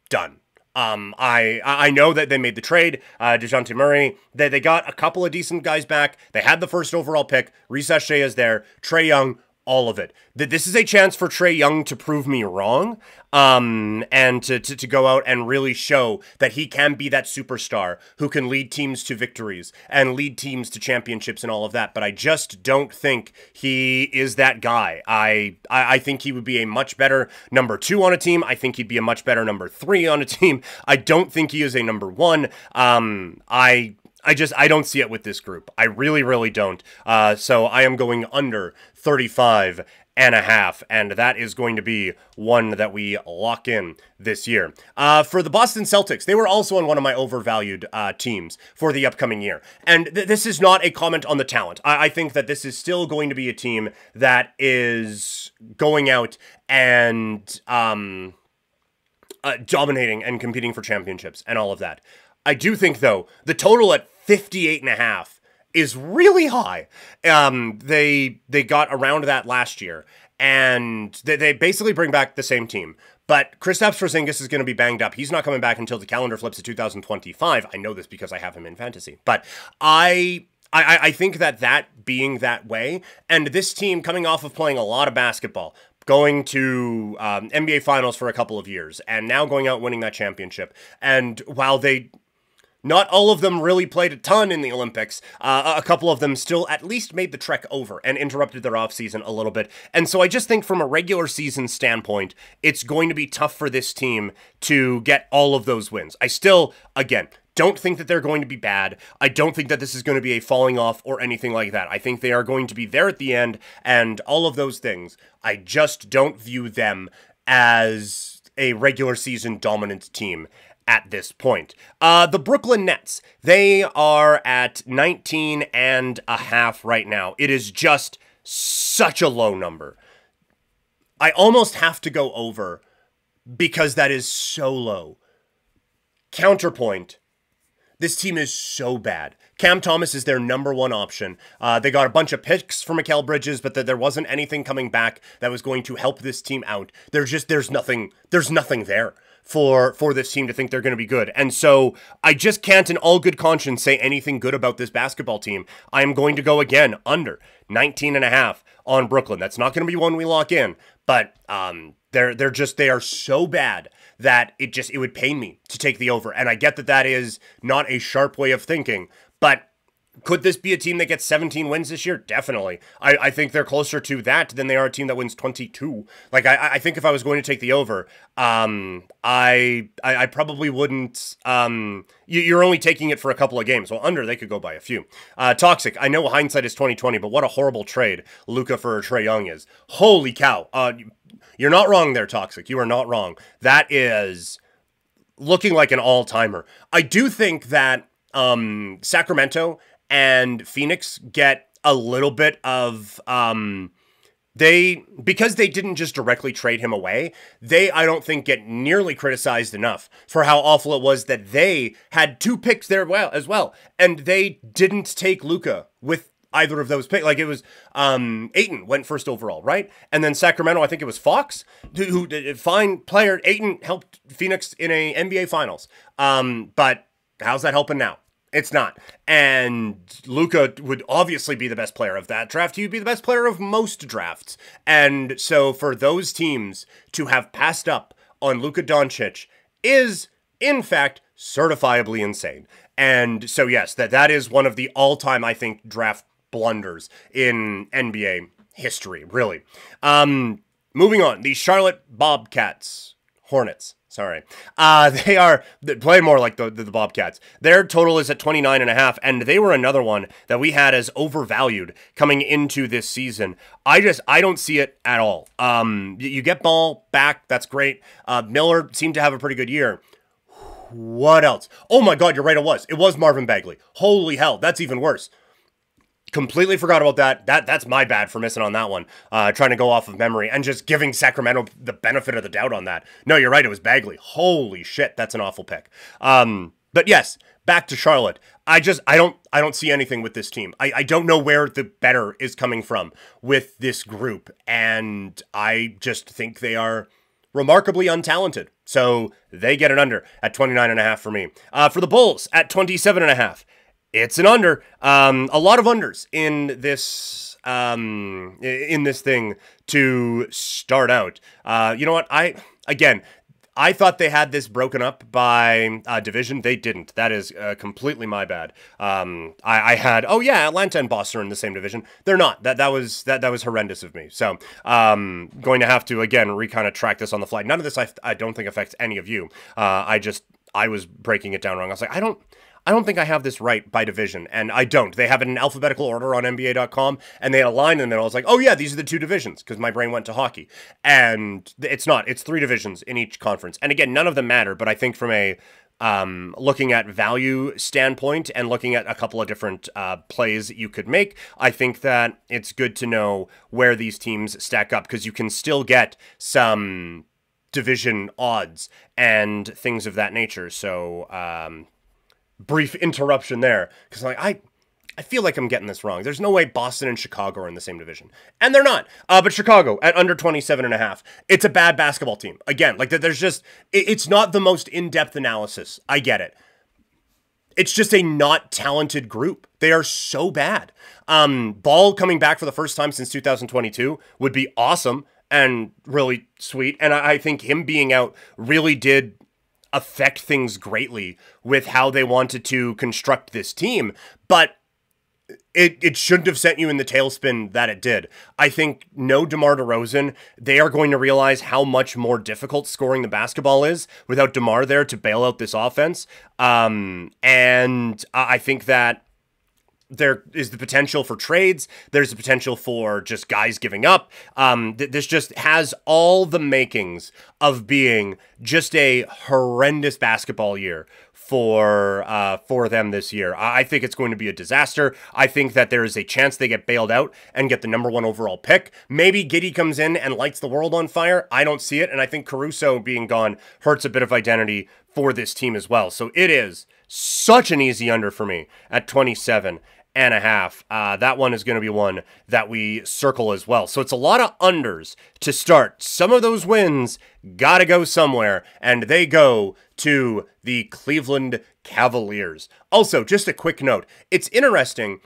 done. I know that they made the trade, DeJounte Murray. They got a couple of decent guys back. They had the first overall pick. Reece Shea is there. Trae Young, all of it. This is a chance for Trae Young to prove me wrong, and to go out and really show that he can be that superstar who can lead teams to victories and lead teams to championships and all of that. But I just don't think he is that guy. I think he would be a much better number 2 on a team. I think he'd be a much better number 3 on a team. I don't think he is a number 1. I don't see it with this group. I really, really don't. So I am going under 35 and a half, and that is going to be one that we lock in this year. For the Boston Celtics, they were also on one of my overvalued teams for the upcoming year. And this is not a comment on the talent. I think that this is still going to be a team that is going out and dominating and competing for championships and all of that. I do think, though, the total at 58.5 is really high. They got around that last year, and they basically bring back the same team. But Kristaps Porzingis is going to be banged up. He's not coming back until the calendar flips to 2025. I know this because I have him in fantasy. But I think that being that way, and this team coming off of playing a lot of basketball, going to NBA Finals for a couple of years, and now going out winning that championship. And while not all of them really played a ton in the Olympics, a couple of them still at least made the trek over and interrupted their offseason a little bit. And so I just think from a regular season standpoint, it's going to be tough for this team to get all of those wins. I still, again, don't think that they're going to be bad. I don't think that this is going to be a falling off or anything like that. I think they are going to be there at the end and all of those things. I just don't view them as a regular season dominant team at this point. The Brooklyn Nets, they are at 19 and a half right now. It is just such a low number. I almost have to go over because that is so low. Counterpoint, this team is so bad. Cam Thomas is their number 1 option. They got a bunch of picks for Mikal Bridges, but there wasn't anything coming back that was going to help this team out. There's nothing there for this team to think they're going to be good. And so I just can't in all good conscience say anything good about this basketball team. I am going to go again under 19 and a half on Brooklyn. That's not going to be one we lock in, but they are so bad that it would pain me to take the over. And I get that is not a sharp way of thinking, but could this be a team that gets 17 wins this year? Definitely. I think they're closer to that than they are a team that wins 22. Like, I think if I was going to take the over, I probably wouldn't. You're only taking it for a couple of games. Well, under, they could go by a few. Toxic. I know hindsight is 2020, but what a horrible trade Luka for Trae Young is. Holy cow. You're not wrong there, Toxic. You are not wrong. That is looking like an all-timer. I do think that Sacramento and Phoenix get a little bit of, because they didn't just directly trade him away, I don't think get nearly criticized enough for how awful it was that they had 2 picks there as well, and they didn't take Luka with either of those picks. Like, it was, Ayton went first overall, right? And then Sacramento, I think it was Fox, who fine player. Ayton helped Phoenix in a NBA Finals. But how's that helping now? It's not. And Luka would obviously be the best player of that draft. He would be the best player of most drafts. And so for those teams to have passed up on Luka Doncic is, in fact, certifiably insane. And so, yes, that is one of the all-time, I think, draft blunders in NBA history, really. Moving on, the Charlotte Hornets. Sorry. They play more like the Bobcats. Their total is at 29.5, and they were another one that we had as overvalued coming into this season. I don't see it at all. You get Ball back, that's great. Miller seemed to have a pretty good year. What else? Oh my God, you're right, it was Marvin Bagley. Holy hell, that's even worse. Completely forgot about that. That's my bad for missing on that one. Trying to go off of memory and just giving Sacramento the benefit of the doubt on that. No, you're right. It was Bagley. Holy shit, that's an awful pick. But yes, back to Charlotte. I don't see anything with this team. I don't know where the better is coming from with this group, and I just think they are remarkably untalented. So they get an under at 29.5 for me. For the Bulls at 27.5, it's an under. A lot of unders in this thing to start out. You know what? I thought they had this broken up by division. They didn't. That is completely my bad. I had, Atlanta and Boston are in the same division. They're not. That was horrendous of me. So going to have to again kind of track this on the fly. None of this I don't think affects any of you. I was breaking it down wrong. I was like, I don't think I have this right by division, and I don't. They have it in alphabetical order on NBA.com, and they had a line in the middle. I was like, oh yeah, these are the two divisions, because my brain went to hockey. And it's not. It's 3 divisions in each conference. And again, none of them matter, but I think from a looking at value standpoint and looking at a couple of different plays you could make, I think that it's good to know where these teams stack up, because you can still get some division odds and things of that nature. So, brief interruption there, because I feel like I'm getting this wrong. There's no way Boston and Chicago are in the same division, and they're not. But Chicago at under 27.5, it's a bad basketball team. Again, like there's just it's not the most in-depth analysis. I get it. It's just a not talented group. They are so bad. Ball coming back for the first time since 2022 would be awesome and really sweet, and I think him being out really did affect things greatly with how they wanted to construct this team, but it shouldn't have sent you in the tailspin that it did. I think no DeMar DeRozan, they are going to realize how much more difficult scoring the basketball is without DeMar there to bail out this offense. And I think that there is the potential for trades. There's the potential for just guys giving up. This just has all the makings of being just a horrendous basketball year for them this year. I think it's going to be a disaster. I think that there is a chance they get bailed out and get the number 1 overall pick. Maybe Giddey comes in and lights the world on fire. I don't see it, and I think Caruso being gone hurts a bit of identity for this team as well. So it is such an easy under for me at 27.5. That one is going to be one that we circle as well. So it's a lot of unders to start. Some of those wins got to go somewhere, and they go to the Cleveland Cavaliers. Also, just a quick note. It's interesting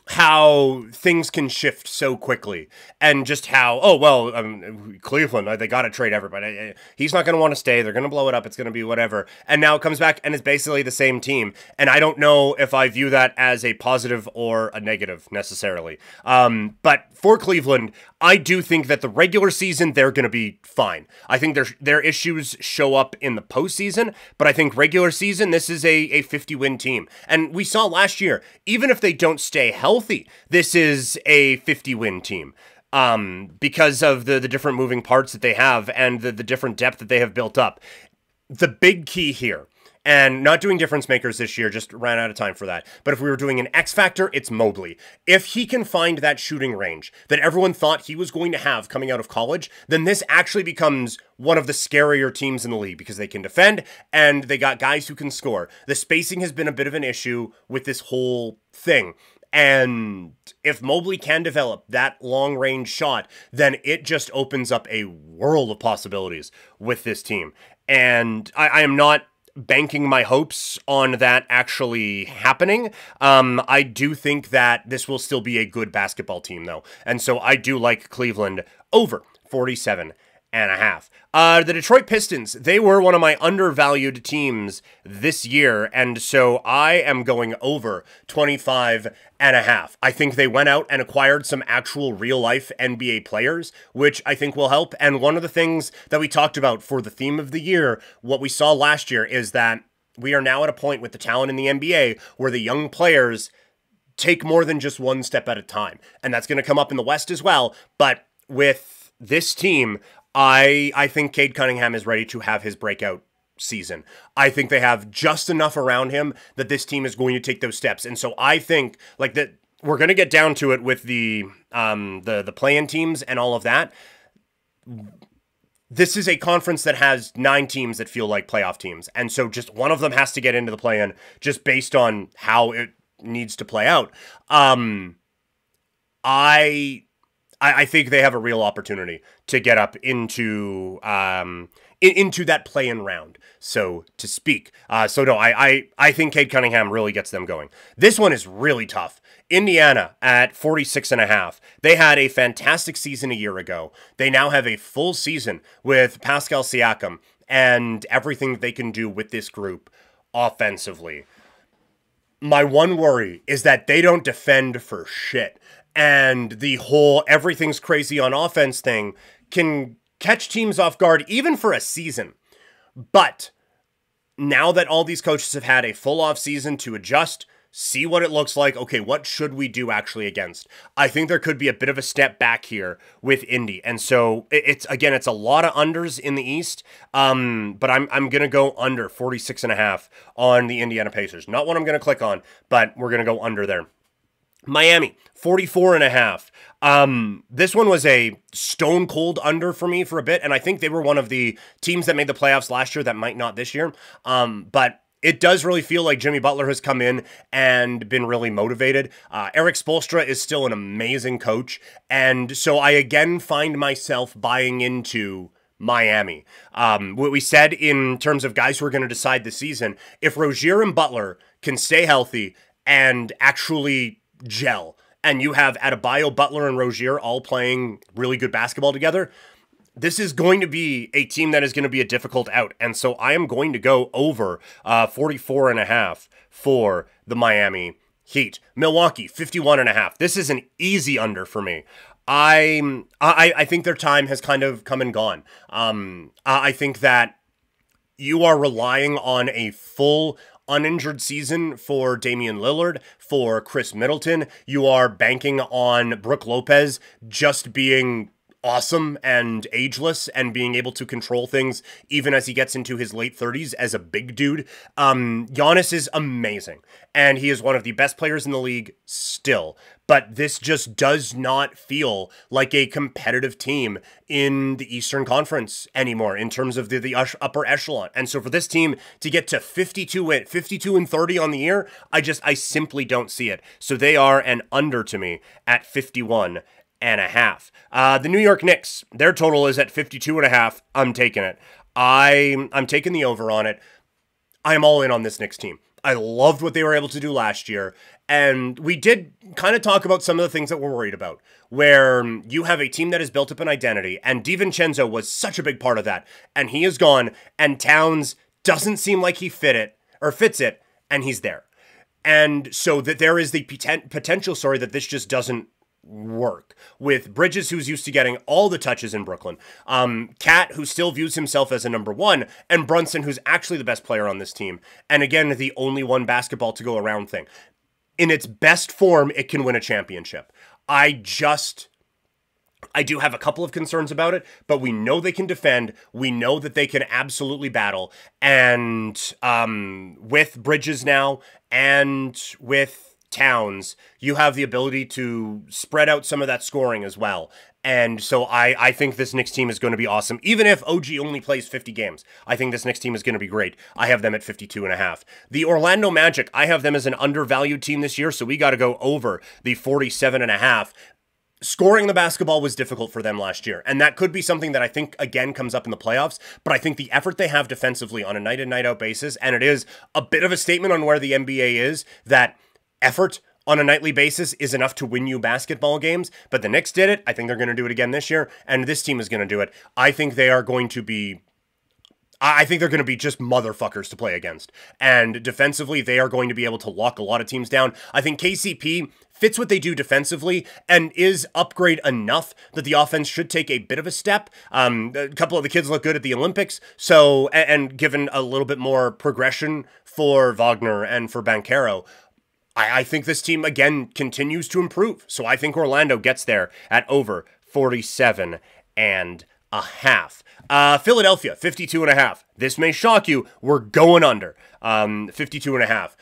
how things can shift so quickly, and just how, Cleveland, they got to trade everybody. He's not going to want to stay. They're going to blow it up. It's going to be whatever. And now it comes back and it's basically the same team. And I don't know if I view that as a positive or a negative necessarily. But for Cleveland, I do think that the regular season, they're going to be fine. I think their issues show up in the postseason, but I think regular season, this is a 50-win team. And we saw last year, even if they don't stay healthy, this is a 50-win team. Because of the different moving parts that they have and the different depth that they have built up. The big key here, and not doing difference makers this year, just ran out of time for that. But if we were doing an X factor, it's Mobley. If he can find that shooting range that everyone thought he was going to have coming out of college, then this actually becomes one of the scarier teams in the league because they can defend and they got guys who can score. The spacing has been a bit of an issue with this whole thing. And if Mobley can develop that long-range shot, then it just opens up a world of possibilities with this team. And I am not banking my hopes on that actually happening. I do think that this will still be a good basketball team, though. And so I do like Cleveland over 47.5. The Detroit Pistons, they were one of my undervalued teams this year, and so I am going over 25.5. I think they went out and acquired some actual real-life NBA players, which I think will help, and one of the things that we talked about for the theme of the year, what we saw last year, is that we are now at a point with the talent in the NBA where the young players take more than just one step at a time, and that's going to come up in the West as well, but with this team, I think Cade Cunningham is ready to have his breakout season. I think they have just enough around him that this team is going to take those steps. And so I think like that we're going to get down to it with the play-in teams and all of that. This is a conference that has 9 teams that feel like playoff teams. And so just one of them has to get into the play-in just based on how it needs to play out. I I think they have a real opportunity to get up into that play-in round, so to speak. So no, I think Cade Cunningham really gets them going. This one is really tough. Indiana at 46.5. They had a fantastic season a year ago. They now have a full season with Pascal Siakam and everything that they can do with this group offensively. My one worry is that they don't defend for shit. And the whole everything's crazy on offense thing can catch teams off guard even for a season. But now that all these coaches have had a full off season to adjust, see what it looks like. Okay, what should we do actually against? I think there could be a bit of a step back here with Indy. And so it's a lot of unders in the East. But I'm going to go under 46.5 on the Indiana Pacers. Not what I'm going to click on, but we're going to go under there. Miami, 44.5. This one was a stone cold under for me for a bit. And I think they were one of the teams that made the playoffs last year that might not this year. But it does really feel like Jimmy Butler has come in and been really motivated. Eric Spoelstra is still an amazing coach. And so I again find myself buying into Miami. What we said in terms of guys who are going to decide the season, if Rozier and Butler can stay healthy and actually gel, and you have Adebayo, Butler, and Rozier all playing really good basketball together, this is going to be a team that is going to be a difficult out. And so I am going to go over 44.5 for the Miami Heat. Milwaukee, 51.5. This is an easy under for me. I think their time has kind of come and gone. I think that you are relying on a full uninjured season for Damian Lillard, for Chris Middleton. You are banking on Brook Lopez just being awesome and ageless and being able to control things even as he gets into his late 30s as a big dude. Giannis is amazing, and he is one of the best players in the league still. But this just does not feel like a competitive team in the Eastern Conference anymore in terms of the upper echelon. And so for this team to get to 52 and 30 on the year, I simply don't see it. So they are an under to me at 51.5. The New York Knicks, their total is at 52.5. I'm taking it. I'm taking the over on it. I'm all in on this Knicks team. I loved what they were able to do last year. And we did kind of talk about some of the things that we're worried about, where you have a team that has built up an identity, and DiVincenzo was such a big part of that. And he is gone, and Towns doesn't seem like he fits it, and he's there. And so that there is the potential, that this just doesn't work with Bridges, who's used to getting all the touches in Brooklyn, Cat, who still views himself as a number one, and Brunson, who's actually the best player on this team, and again the only one basketball to go around thing. In its best form, it can win a championship. I do have a couple of concerns about it, but we know they can defend. We know that they can absolutely battle, and with Bridges now and with Towns, you have the ability to spread out some of that scoring as well. And so I think this Knicks team is going to be awesome. Even if OG only plays 50 games, I think this Knicks team is going to be great. I have them at 52.5. The Orlando Magic, I have them as an undervalued team this year, so we got to go over the 47.5. Scoring the basketball was difficult for them last year, and that could be something that I think, again, comes up in the playoffs, but I think the effort they have defensively on a night in, night out basis, and it is a bit of a statement on where the NBA is, that effort on a nightly basis is enough to win you basketball games. But the Knicks did it. I think they're going to do it again this year, and this team is going to do it. I think they're going to be just motherfuckers to play against. And defensively, they are going to be able to lock a lot of teams down. I think KCP fits what they do defensively and is upgrade enough that the offense should take a bit of a step. A couple of the kids look good at the Olympics, so and given a little bit more progression for Wagner and for Banchero, I think this team, again, continues to improve. So I think Orlando gets there at over 47.5. Philadelphia, 52.5. This may shock you. We're going under 52.5.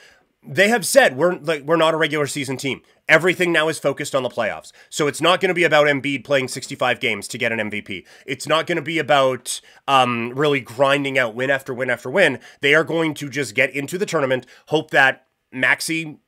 They have said we're not a regular season team. Everything now is focused on the playoffs. So it's not going to be about Embiid playing 65 games to get an MVP. It's not going to be about really grinding out win after win after win. They are going to just get into the tournament, hope that Maxey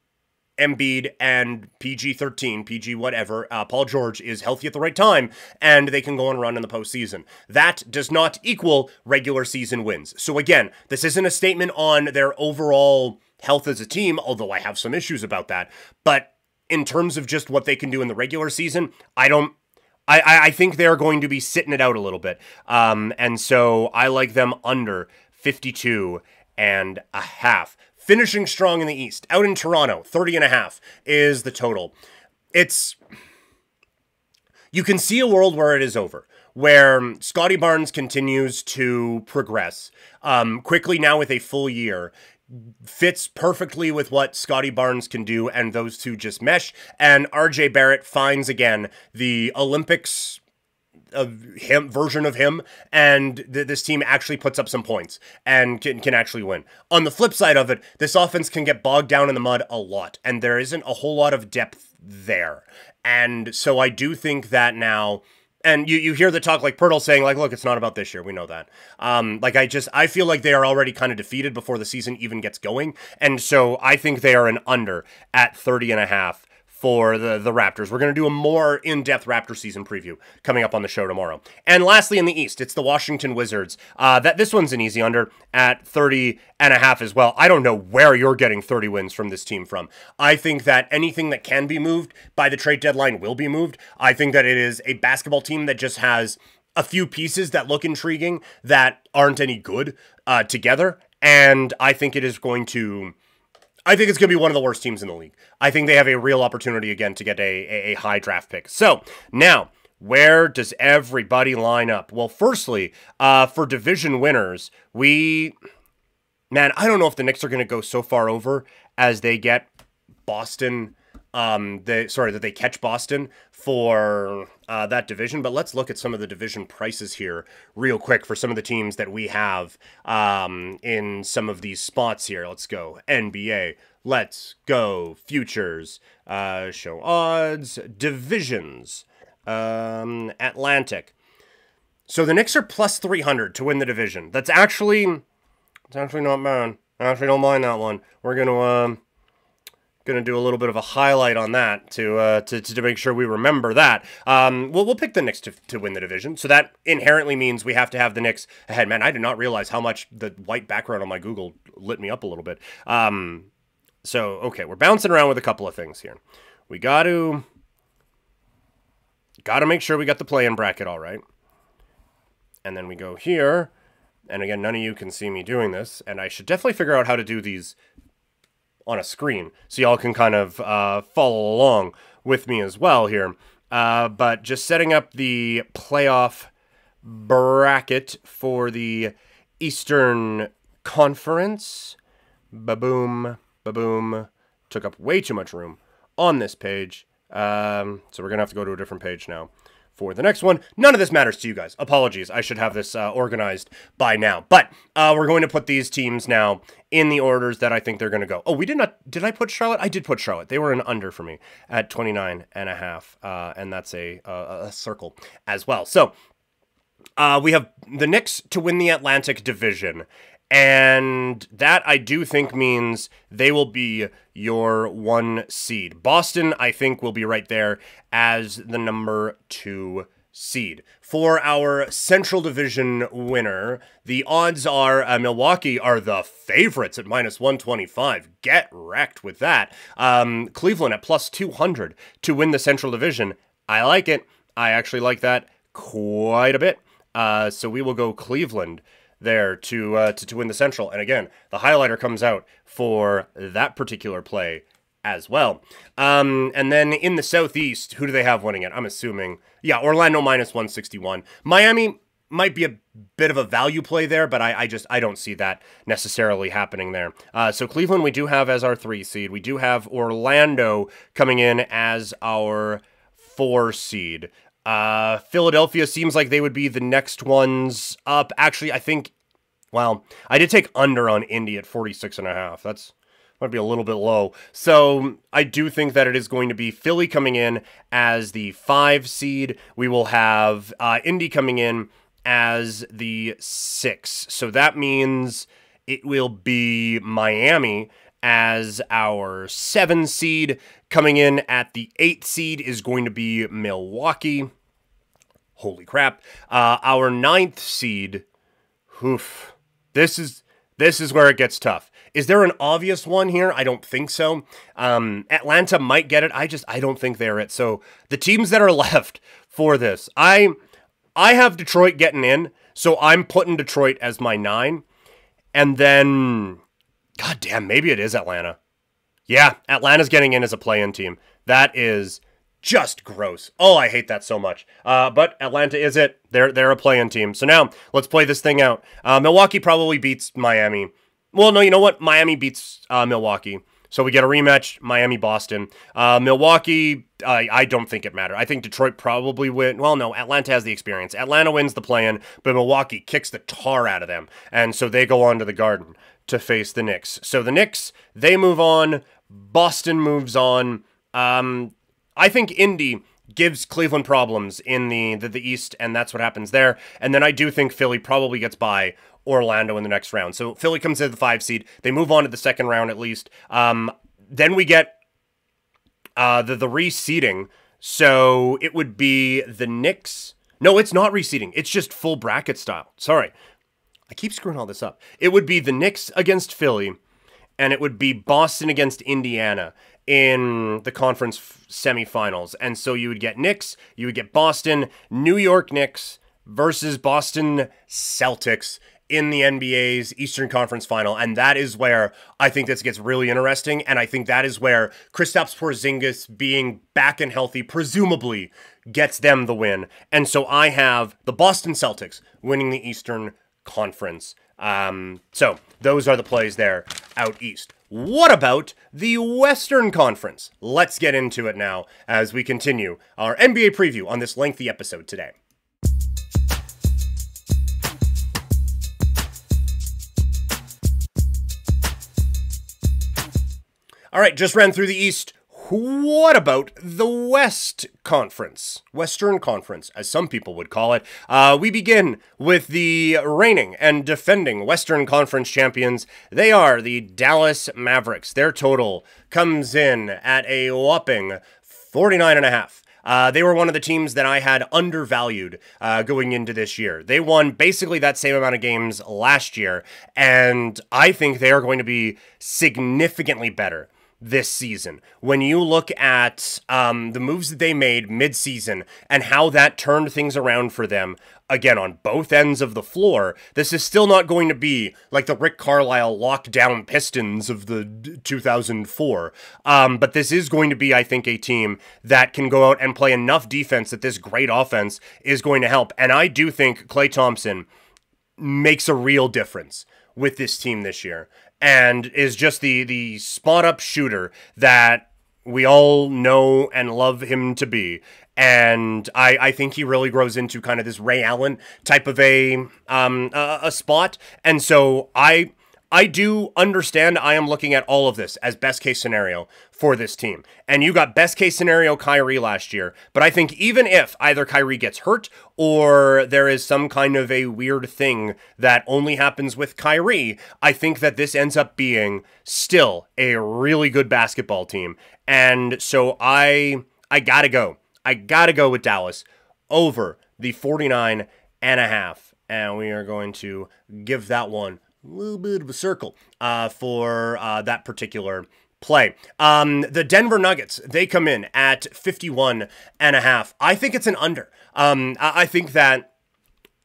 Embiid and PG-13, PG whatever, Paul George is healthy at the right time, and they can go on a run in the postseason. That does not equal regular season wins. So again, this isn't a statement on their overall health as a team, although I have some issues about that. But in terms of just what they can do in the regular season, I think they're going to be sitting it out a little bit. And so I like them under 52.5. Finishing strong in the East. Out in Toronto, 30.5 is the total. You can see a world where it is over, where Scotty Barnes continues to progress quickly now with a full year. Fits perfectly with what Scotty Barnes can do, and those two just mesh. And RJ Barrett finds again the Olympics of him version of him, and this team actually puts up some points and can actually win. On the flip side of it, this offense can get bogged down in the mud a lot, and there isn't a whole lot of depth there. And so I do think that now, and you hear the talk like Pirtle saying like, look, it's not about this year. We know that. I feel like they are already kind of defeated before the season even gets going. And so I think they are an under at 30.5 for the Raptors. We're going to do a more in-depth Raptor season preview coming up on the show tomorrow. And lastly, in the East, it's the Washington Wizards. This one's an easy under at 30.5 as well. I don't know where you're getting 30 wins from this team from. I think that anything that can be moved by the trade deadline will be moved. I think that it is a basketball team that just has a few pieces that look intriguing that aren't any good together. And I think it's going to be one of the worst teams in the league. I think they have a real opportunity again to get a high draft pick. So now, where does everybody line up? Well, firstly, for division winners, I don't know if the Knicks are going to go so far over as they get Boston. That they catch Boston for that division. But let's look at some of the division prices here real quick for some of the teams that we have in some of these spots here. Let's go NBA. Let's go futures. Show odds. Divisions. Atlantic. So the Knicks are plus 300 to win the division. It's actually not bad. I actually don't mind that one. We're going to do a little bit of a highlight on that to make sure we remember that. We'll pick the Knicks to win the division. So that inherently means we have to have the Knicks ahead. Man, I did not realize how much the white background on my Google lit me up a little bit. Okay, we're bouncing around with a couple of things here. We got to make sure we got the play-in bracket all right. And then we go here. And again, none of you can see me doing this. And I should definitely figure out how to do these on a screen, so y'all can kind of follow along with me as well here. But just setting up the playoff bracket for the Eastern Conference. Ba-boom, ba-boom. Took up way too much room on this page. So we're going to have to go to a different page now for the next one. None of this matters to you guys. Apologies. I should have this organized by now. But we're going to put these teams now in the orders that I think they're going to go. Oh, we did not. Did I put Charlotte? I did put Charlotte. They were an under for me at 29.5. And that's a circle as well. So we have the Knicks to win the Atlantic Division. And that, I do think, means they will be your 1 seed. Boston, I think, will be right there as the number 2 seed. For our Central Division winner, the odds are Milwaukee are the favorites at minus 125. Get wrecked with that. Cleveland at plus 200 to win the Central Division. I like it. I actually like that quite a bit. So we will go Cleveland there to win the Central. And again, the highlighter comes out for that particular play as well. And then in the Southeast, who do they have winning it? I'm assuming, yeah, Orlando minus 161. Miami might be a bit of a value play there, but I don't see that necessarily happening there. So Cleveland we do have as our 3 seed. We do have Orlando coming in as our 4 seed. Philadelphia seems like they would be the next ones up. Actually, I think, well, I did take under on Indy at 46.5. That's might be a little bit low. So I do think that it is going to be Philly coming in as the 5 seed. We will have Indy coming in as the 6. So that means it will be Miami as our 7 seed. Coming in at the 8th seed is going to be Milwaukee. Holy crap. Our 9th seed, oof, this is where it gets tough. Is there an obvious one here? I don't think so. Atlanta might get it. I don't think they're it. So the teams that are left for this, I have Detroit getting in, so I'm putting Detroit as my 9. And then, god damn, maybe it is Atlanta. Yeah, Atlanta's getting in as a play-in team. That is just gross. Oh, I hate that so much. But Atlanta is it. They're a play-in team. So now, let's play this thing out. Milwaukee probably beats Miami. Well, no, you know what? Miami beats Milwaukee. So we get a rematch, Miami-Boston. Milwaukee, I don't think it matters. I think Detroit probably win. Well, no, Atlanta has the experience. Atlanta wins the play-in, but Milwaukee kicks the tar out of them. And so they go on to the Garden to face the Knicks. So the Knicks, they move on. Boston moves on. I think Indy gives Cleveland problems in the East, and that's what happens there. And then I do think Philly probably gets by Orlando in the next round. So Philly comes in the 5 seed. They move on to the second round at least. Then we get the reseeding. So it would be the Knicks. No, it's not reseeding. It's just full bracket style. Sorry. I keep screwing all this up. It would be the Knicks against Philly, and it would be Boston against Indiana in the conference semifinals. And so you would get Knicks, you would get Boston, New York Knicks versus Boston Celtics in the NBA's Eastern Conference Final. And that is where I think this gets really interesting. And I think that is where Kristaps Porzingis being back and healthy presumably gets them the win. And so I have the Boston Celtics winning the Eastern Conference. So those are the plays there out east. What about the Western Conference? Let's get into it now as we continue our NBA preview on this lengthy episode today. All right, just ran through the East. What about the West Conference? Western Conference, as some people would call it. We begin with the reigning and defending Western Conference champions. They are the Dallas Mavericks. Their total comes in at a whopping 49.5. They were one of the teams that I had undervalued going into this year. They won basically that same amount of games last year, and I think they are going to be significantly better this season. When you look at the moves that they made mid-season and how that turned things around for them, again, on both ends of the floor, this is still not going to be like the Rick Carlisle lockdown Pistons of the 2004. But this is going to be, I think, a team that can go out and play enough defense that this great offense is going to help. And I do think Klay Thompson makes a real difference with this team this year, and is just the spot-up shooter that we all know and love him to be. And I think he really grows into kind of this Ray Allen type of a spot. And so I do understand. I am looking at all of this as best case scenario for this team. And you got best case scenario Kyrie last year. But I think even if either Kyrie gets hurt or there is some kind of a weird thing that only happens with Kyrie, I think that this ends up being still a really good basketball team. And so I gotta go. I gotta go with Dallas over the 49.5. And we are going to give that one a little bit of a circle for that particular play. The Denver Nuggets, they come in at 51.5. I think it's an under. I think that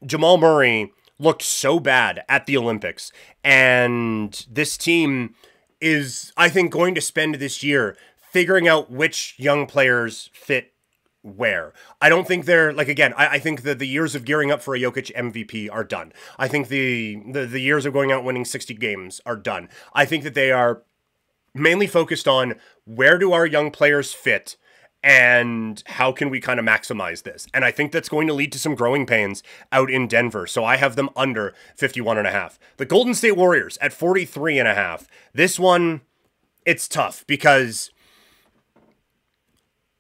Jamal Murray looked so bad at the Olympics, and this team is, I think, going to spend this year figuring out which young players fit where. I don't think they're, like, again, I think that the years of gearing up for a Jokic MVP are done. I think the years of going out winning 60 games are done. I think that they are mainly focused on where do our young players fit and how can we kind of maximize this. And I think that's going to lead to some growing pains out in Denver. So I have them under 51.5. The Golden State Warriors at 43.5. This one, it's tough because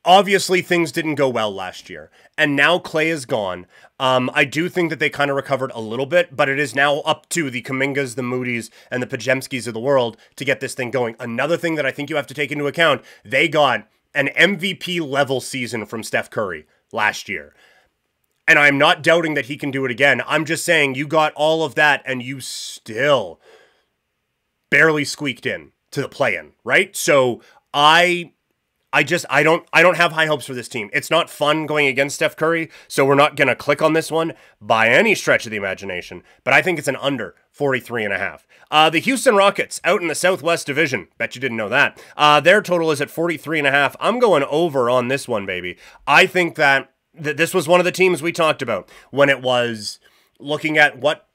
obviously things didn't go well last year, and now Clay is gone. I do think that they kind of recovered a little bit, but it is now up to the Kumingas, the Moody's, and the Pajemskis of the world to get this thing going. Another thing that I think you have to take into account, they got an MVP level season from Steph Curry last year. And I'm not doubting that he can do it again. I'm just saying you got all of that and you still barely squeaked in to the play-in, right? So I don't have high hopes for this team. It's not fun going against Steph Curry, so we're not going to click on this one by any stretch of the imagination, but I think it's an under 43.5. The Houston Rockets out in the Southwest Division. Bet you didn't know that. Their total is at 43.5. I'm going over on this one, baby. I think that this was one of the teams we talked about when it was looking at what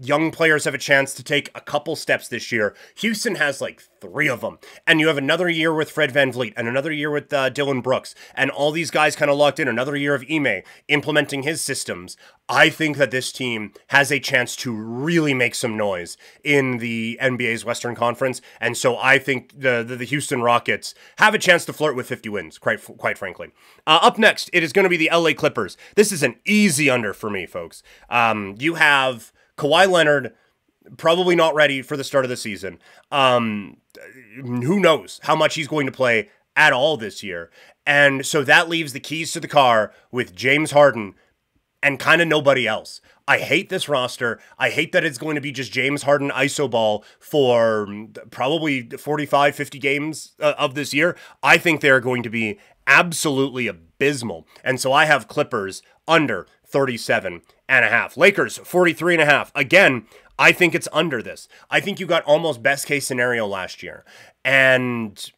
young players have a chance to take a couple steps this year. Houston has like 3 of them. And you have another year with Fred VanVleet and another year with Dylan Brooks and all these guys kind of locked in. Another year of Ime implementing his systems. I think that this team has a chance to really make some noise in the NBA's Western Conference. And so I think the Houston Rockets have a chance to flirt with 50 wins, quite frankly. Up next, it is going to be the LA Clippers. This is an easy under for me, folks. You have Kawhi Leonard, probably not ready for the start of the season. Who knows how much he's going to play at all this year. And so that leaves the keys to the car with James Harden and kind of nobody else. I hate this roster. I hate that it's going to be just James Harden iso ball for probably 45, 50 games of this year. I think they're going to be absolutely abysmal. And so I have Clippers under 37.5. Lakers 43.5. Again, I think it's under this. I think you got almost best case scenario last year. And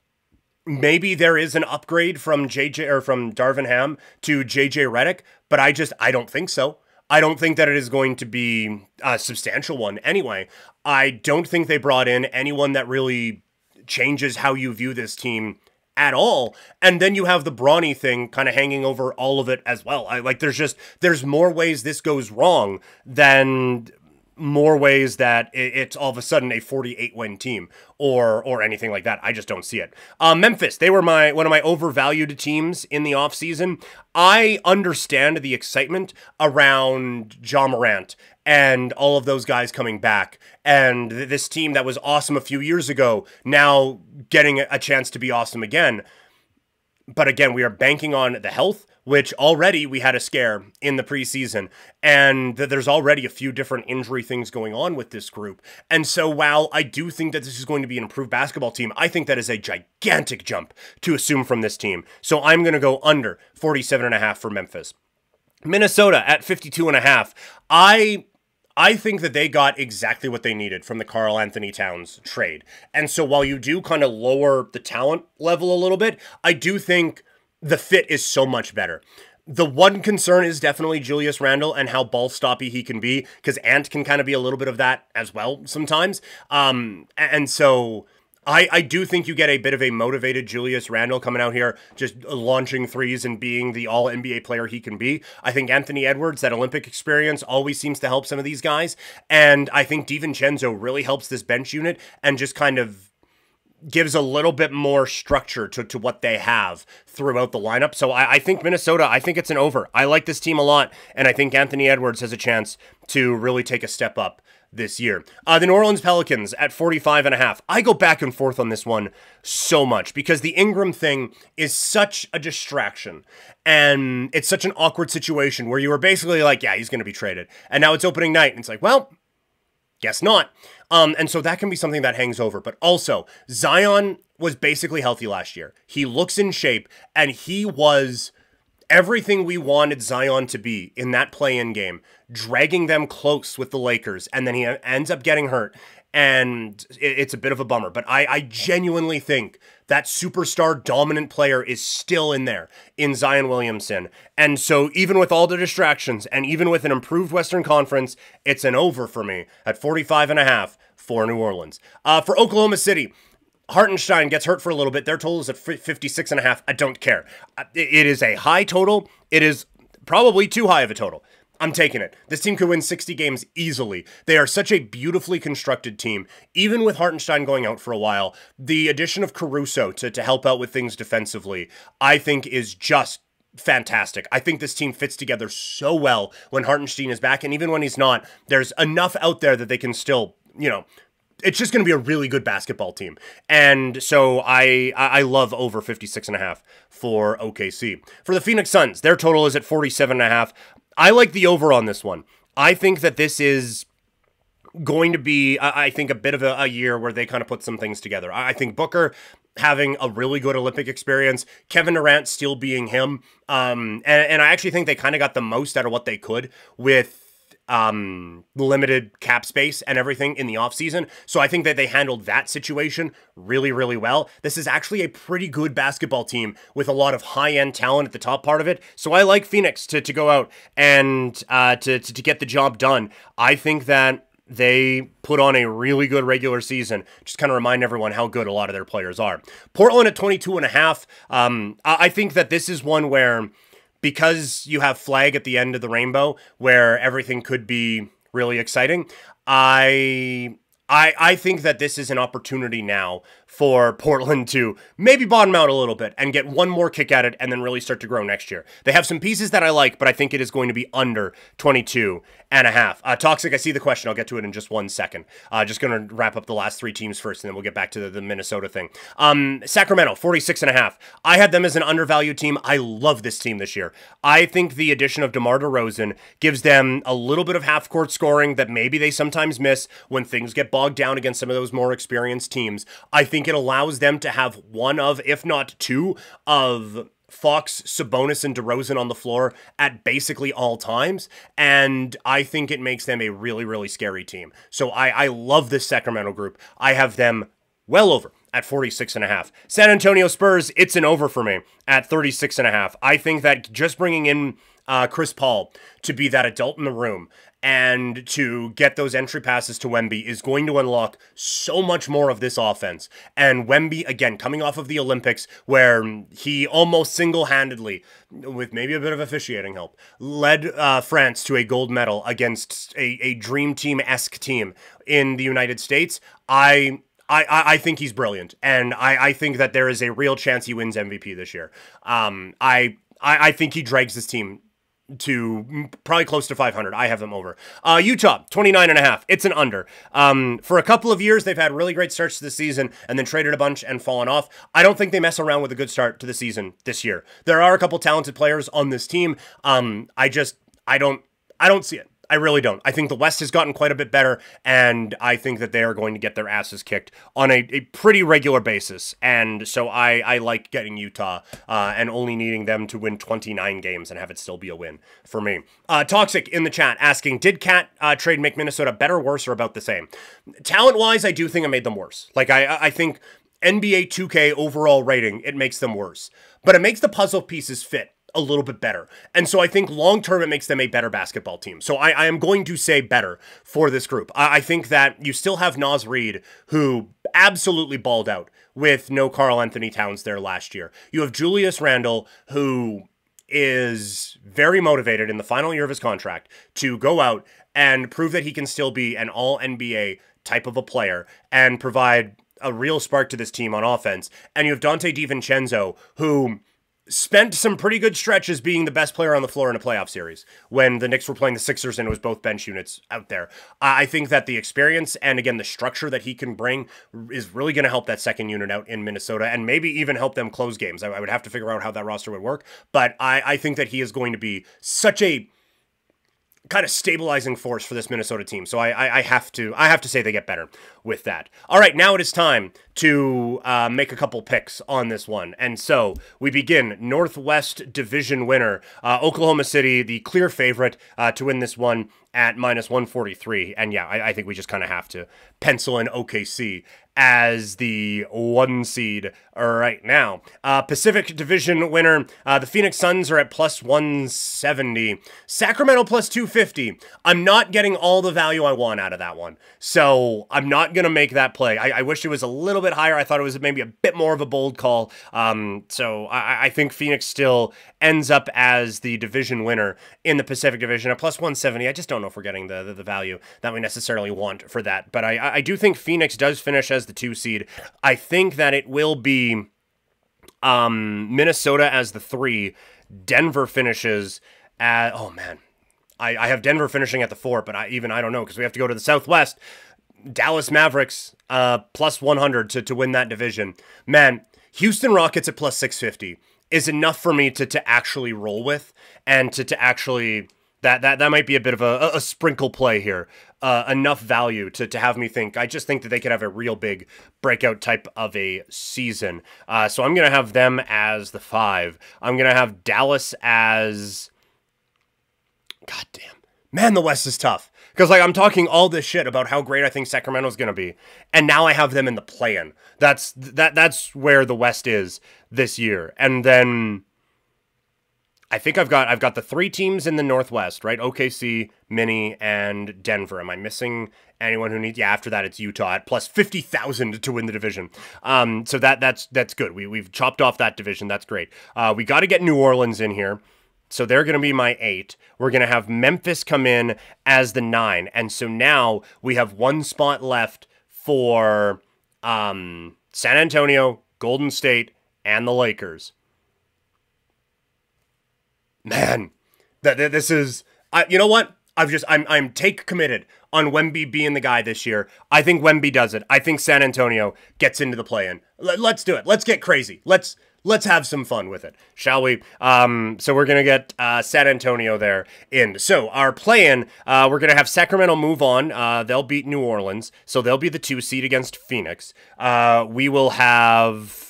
maybe there is an upgrade from Darvin Ham to JJ Redick, but I don't think so. I don't think that it is going to be a substantial one anyway. I don't think they brought in anyone that really changes how you view this team at all. And then you have the Bronny thing kind of hanging over all of it as well. There's more ways this goes wrong than more ways that it's all of a sudden a 48-win team or anything like that. I just don't see it. Memphis, they were one of my overvalued teams in the offseason. I understand the excitement around Ja Morant and all of those guys coming back, and this team that was awesome a few years ago now getting a chance to be awesome again. But again, we are banking on the health, which already we had a scare in the preseason, and there's already a few different injury things going on with this group. And so while I do think that this is going to be an improved basketball team, I think that is a gigantic jump to assume from this team. So I'm going to go under 47.5 for Memphis. Minnesota at 52.5. I think that they got exactly what they needed from the Karl Anthony Towns trade. And so while you do kind of lower the talent level a little bit, I do think the fit is so much better. The one concern is definitely Julius Randle and how ball-stoppy he can be, because Ant can kind of be a little bit of that as well sometimes. And so I do think you get a bit of a motivated Julius Randle coming out here, just launching threes and being the all-NBA player he can be. I think Anthony Edwards, that Olympic experience, always seems to help some of these guys. And I think DiVincenzo really helps this bench unit and just kind of gives a little bit more structure to what they have throughout the lineup. So I think Minnesota, I think it's an over. I like this team a lot, and I think Anthony Edwards has a chance to really take a step up this year. The New Orleans Pelicans at 45.5. I go back and forth on this one so much because the Ingram thing is such a distraction and it's such an awkward situation where you were basically like, yeah, he's going to be traded. And now it's opening night and it's like, well, guess not. And so that can be something that hangs over. But also, Zion was basically healthy last year. He looks in shape and he was everything we wanted Zion to be in that play-in game, dragging them close with the Lakers, and then he ends up getting hurt, and it's a bit of a bummer. But I genuinely think that superstar dominant player is still in there in Zion Williamson. And so even with all the distractions, and even with an improved Western Conference, it's an over for me at 45.5 for New Orleans. For Oklahoma City, Hartenstein gets hurt for a little bit. Their total is at 56.5. I don't care. It is a high total. It is probably too high of a total. I'm taking it. This team could win 60 games easily. They are such a beautifully constructed team. Even with Hartenstein going out for a while, the addition of Caruso to help out with things defensively, I think is just fantastic. I think this team fits together so well when Hartenstein is back, and even when he's not, there's enough out there that they can still, it's just going to be a really good basketball team. And so I love over 56.5 for OKC. For the Phoenix Suns, their total is at 47.5. I like the over on this one. I think that this is going to be, I think, a bit of a year where they kind of put some things together. I think Booker having a really good Olympic experience, Kevin Durant still being him, and I actually think they kind of got the most out of what they could with limited cap space and everything in the offseason. So I think that they handled that situation really, really well. This is actually a pretty good basketball team with a lot of high-end talent at the top part of it. So I like Phoenix to go out and to get the job done. I think that they put on a really good regular season. Just kind of remind everyone how good a lot of their players are. Portland at 22.5. I think that this is one where, because you have Flag at the end of the rainbow where everything could be really exciting, I think that this is an opportunity now for Portland to maybe bottom out a little bit and get one more kick at it and then really start to grow next year. They have some pieces that I like, but I think it is going to be under 22.5. Toxic, I see the question. I'll get to it in just 1 second. Just going to wrap up the last three teams first, and then we'll get back to the Minnesota thing. Sacramento, 46.5. I had them as an undervalued team. I love this team this year. I think the addition of DeMar DeRozan gives them a little bit of half-court scoring that maybe they sometimes miss when things get bogged down against some of those more experienced teams. I think it allows them to have one of, if not two, of Fox, Sabonis, and DeRozan on the floor at basically all times, and I think it makes them a really, really scary team. So I love this Sacramento group. I have them well over at 46.5. San Antonio Spurs, it's an over for me at 36.5. I think that just bringing in Chris Paul to be that adult in the room and to get those entry passes to Wemby is going to unlock so much more of this offense. And Wemby, again, coming off of the Olympics, where he almost single-handedly, with maybe a bit of officiating help, led France to a gold medal against a dream team-esque team in the United States. I think he's brilliant, and I think that there is a real chance he wins MVP this year. I think he drags this team to probably close to 500. I have them over. Utah, 29.5. It's an under. For a couple of years, they've had really great starts to the season and then traded a bunch and fallen off. I don't think they mess around with a good start to the season this year. There are a couple talented players on this team. I don't see it. I really don't. I think the West has gotten quite a bit better, and I think that they are going to get their asses kicked on a pretty regular basis. And so I like getting Utah and only needing them to win 29 games and have it still be a win for me. Toxic in the chat asking, did Cat trade make Minnesota better, worse, or about the same? Talent-wise, I do think it made them worse. Like, I think NBA 2K overall rating, it makes them worse. But it makes the puzzle pieces fit a little bit better. And so I think long-term it makes them a better basketball team. So I am going to say better for this group. I think that you still have Naz Reid, who absolutely balled out with no Karl Anthony Towns there last year. You have Julius Randle, who is very motivated in the final year of his contract to go out and prove that he can still be an all-NBA type of a player and provide a real spark to this team on offense. And you have Dante DiVincenzo, who spent some pretty good stretches being the best player on the floor in a playoff series when the Knicks were playing the Sixers and it was both bench units out there. I think that the experience and, again, the structure that he can bring is really going to help that second unit out in Minnesota and maybe even help them close games. I would have to figure out how that roster would work, but I think that he is going to be such a kind of stabilizing force for this Minnesota team. So I have to say they get better with that. All right, now it is time to make a couple picks on this one. And so we begin Northwest Division winner, Oklahoma City, the clear favorite to win this one at -143. And yeah, I think we just kind of have to pencil in OKC as the 1 seed right now. Pacific Division winner, the Phoenix Suns are at +170. Sacramento +250. I'm not getting all the value I want out of that one, so I'm not going to make that play. I wish it was a little bit higher. I thought it was maybe a bit more of a bold call. So I think Phoenix still ends up as the division winner in the Pacific Division at +170. I just don't know if we're getting the value that we necessarily want for that, but I do think Phoenix does finish as the 2 seed. I think that it will be Minnesota as the 3. Denver finishes at, oh man, I have Denver finishing at the 4, but I don't know, because we have to go to the Southwest. Dallas Mavericks +100 to win that division. Man, Houston Rockets at +650 is enough for me to actually roll with, and to actually, that might be a bit of a sprinkle play here. Enough value to have me think. I just think that they could have a real big breakout type of a season. So I'm going to have them as the 5. I'm going to have Dallas as, God damn. Man, the West is tough. Because, like, I'm talking all this shit about how great I think Sacramento's going to be, and now I have them in the play-in. That's where the West is this year. And then I think I've got the 3 teams in the Northwest, right? OKC, Mini, and Denver. Am I missing anyone who needs? Yeah, after that it's Utah at +50,000 to win the division. So that's good. We've chopped off that division. That's great. We got to get New Orleans in here. So they're going to be my 8. We're going to have Memphis come in as the 9. And so now we have 1 spot left for San Antonio, Golden State, and the Lakers. Man, this is, you know what? I'm take committed on Wemby being the guy this year. I think Wemby does it. I think San Antonio gets into the play-in. Let's do it. Let's get crazy. Let's have some fun with it, shall we? So we're going to get San Antonio there in. So our play-in, we're going to have Sacramento move on. They'll beat New Orleans, so they'll be the 2 seed against Phoenix. We will have...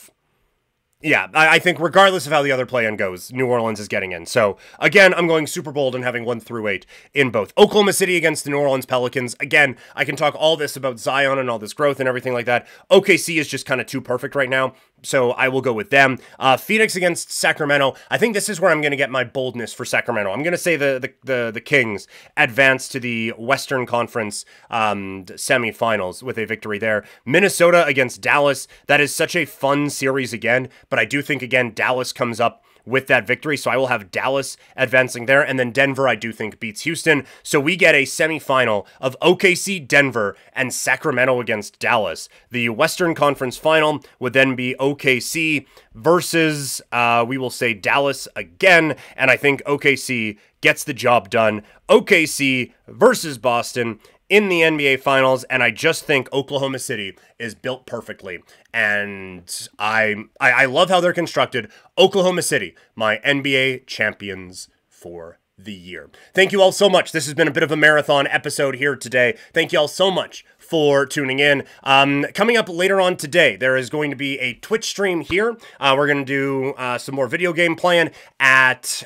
Yeah, I think regardless of how the other play-in goes, New Orleans is getting in. So, again, I'm going super bold and having 1 through 8 in both. Oklahoma City against the New Orleans Pelicans. Again, I can talk all this about Zion and all this growth and everything like that. OKC is just kind of too perfect right now, so I will go with them. Phoenix against Sacramento. I think this is where I'm going to get my boldness for Sacramento. I'm going to say the Kings advance to the Western Conference semifinals with a victory there. Minnesota against Dallas. That is such a fun series again, but I do think, again, Dallas comes up with that victory, so I will have Dallas advancing there, and then Denver I do think beats Houston, so we get a semifinal of OKC, Denver, and Sacramento against Dallas. The Western Conference final would then be OKC versus, we will say Dallas again, and I think OKC gets the job done. OKC versus Boston in the NBA Finals, and I just think Oklahoma City is built perfectly, and I love how they're constructed. Oklahoma City, my NBA champions for the year. Thank you all so much. This has been a bit of a marathon episode here today. Thank you all so much for tuning in. Coming up later on today, there is going to be a Twitch stream here. We're going to do some more video game playing at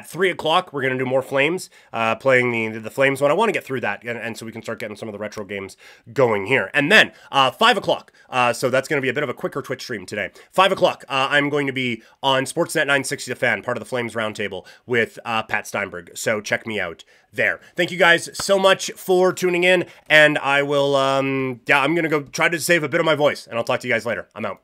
3 o'clock. We're going to do more Flames, playing the Flames one. I want to get through that, and so we can start getting some of the retro games going here. And then 5 o'clock, so that's going to be a bit of a quicker Twitch stream today. 5 o'clock, I'm going to be on Sportsnet 960 The Fan, part of the Flames Roundtable with Pat Steinberg, so check me out there. Thank you guys so much for tuning in, and I will, I'm going to go try to save a bit of my voice, and I'll talk to you guys later. I'm out.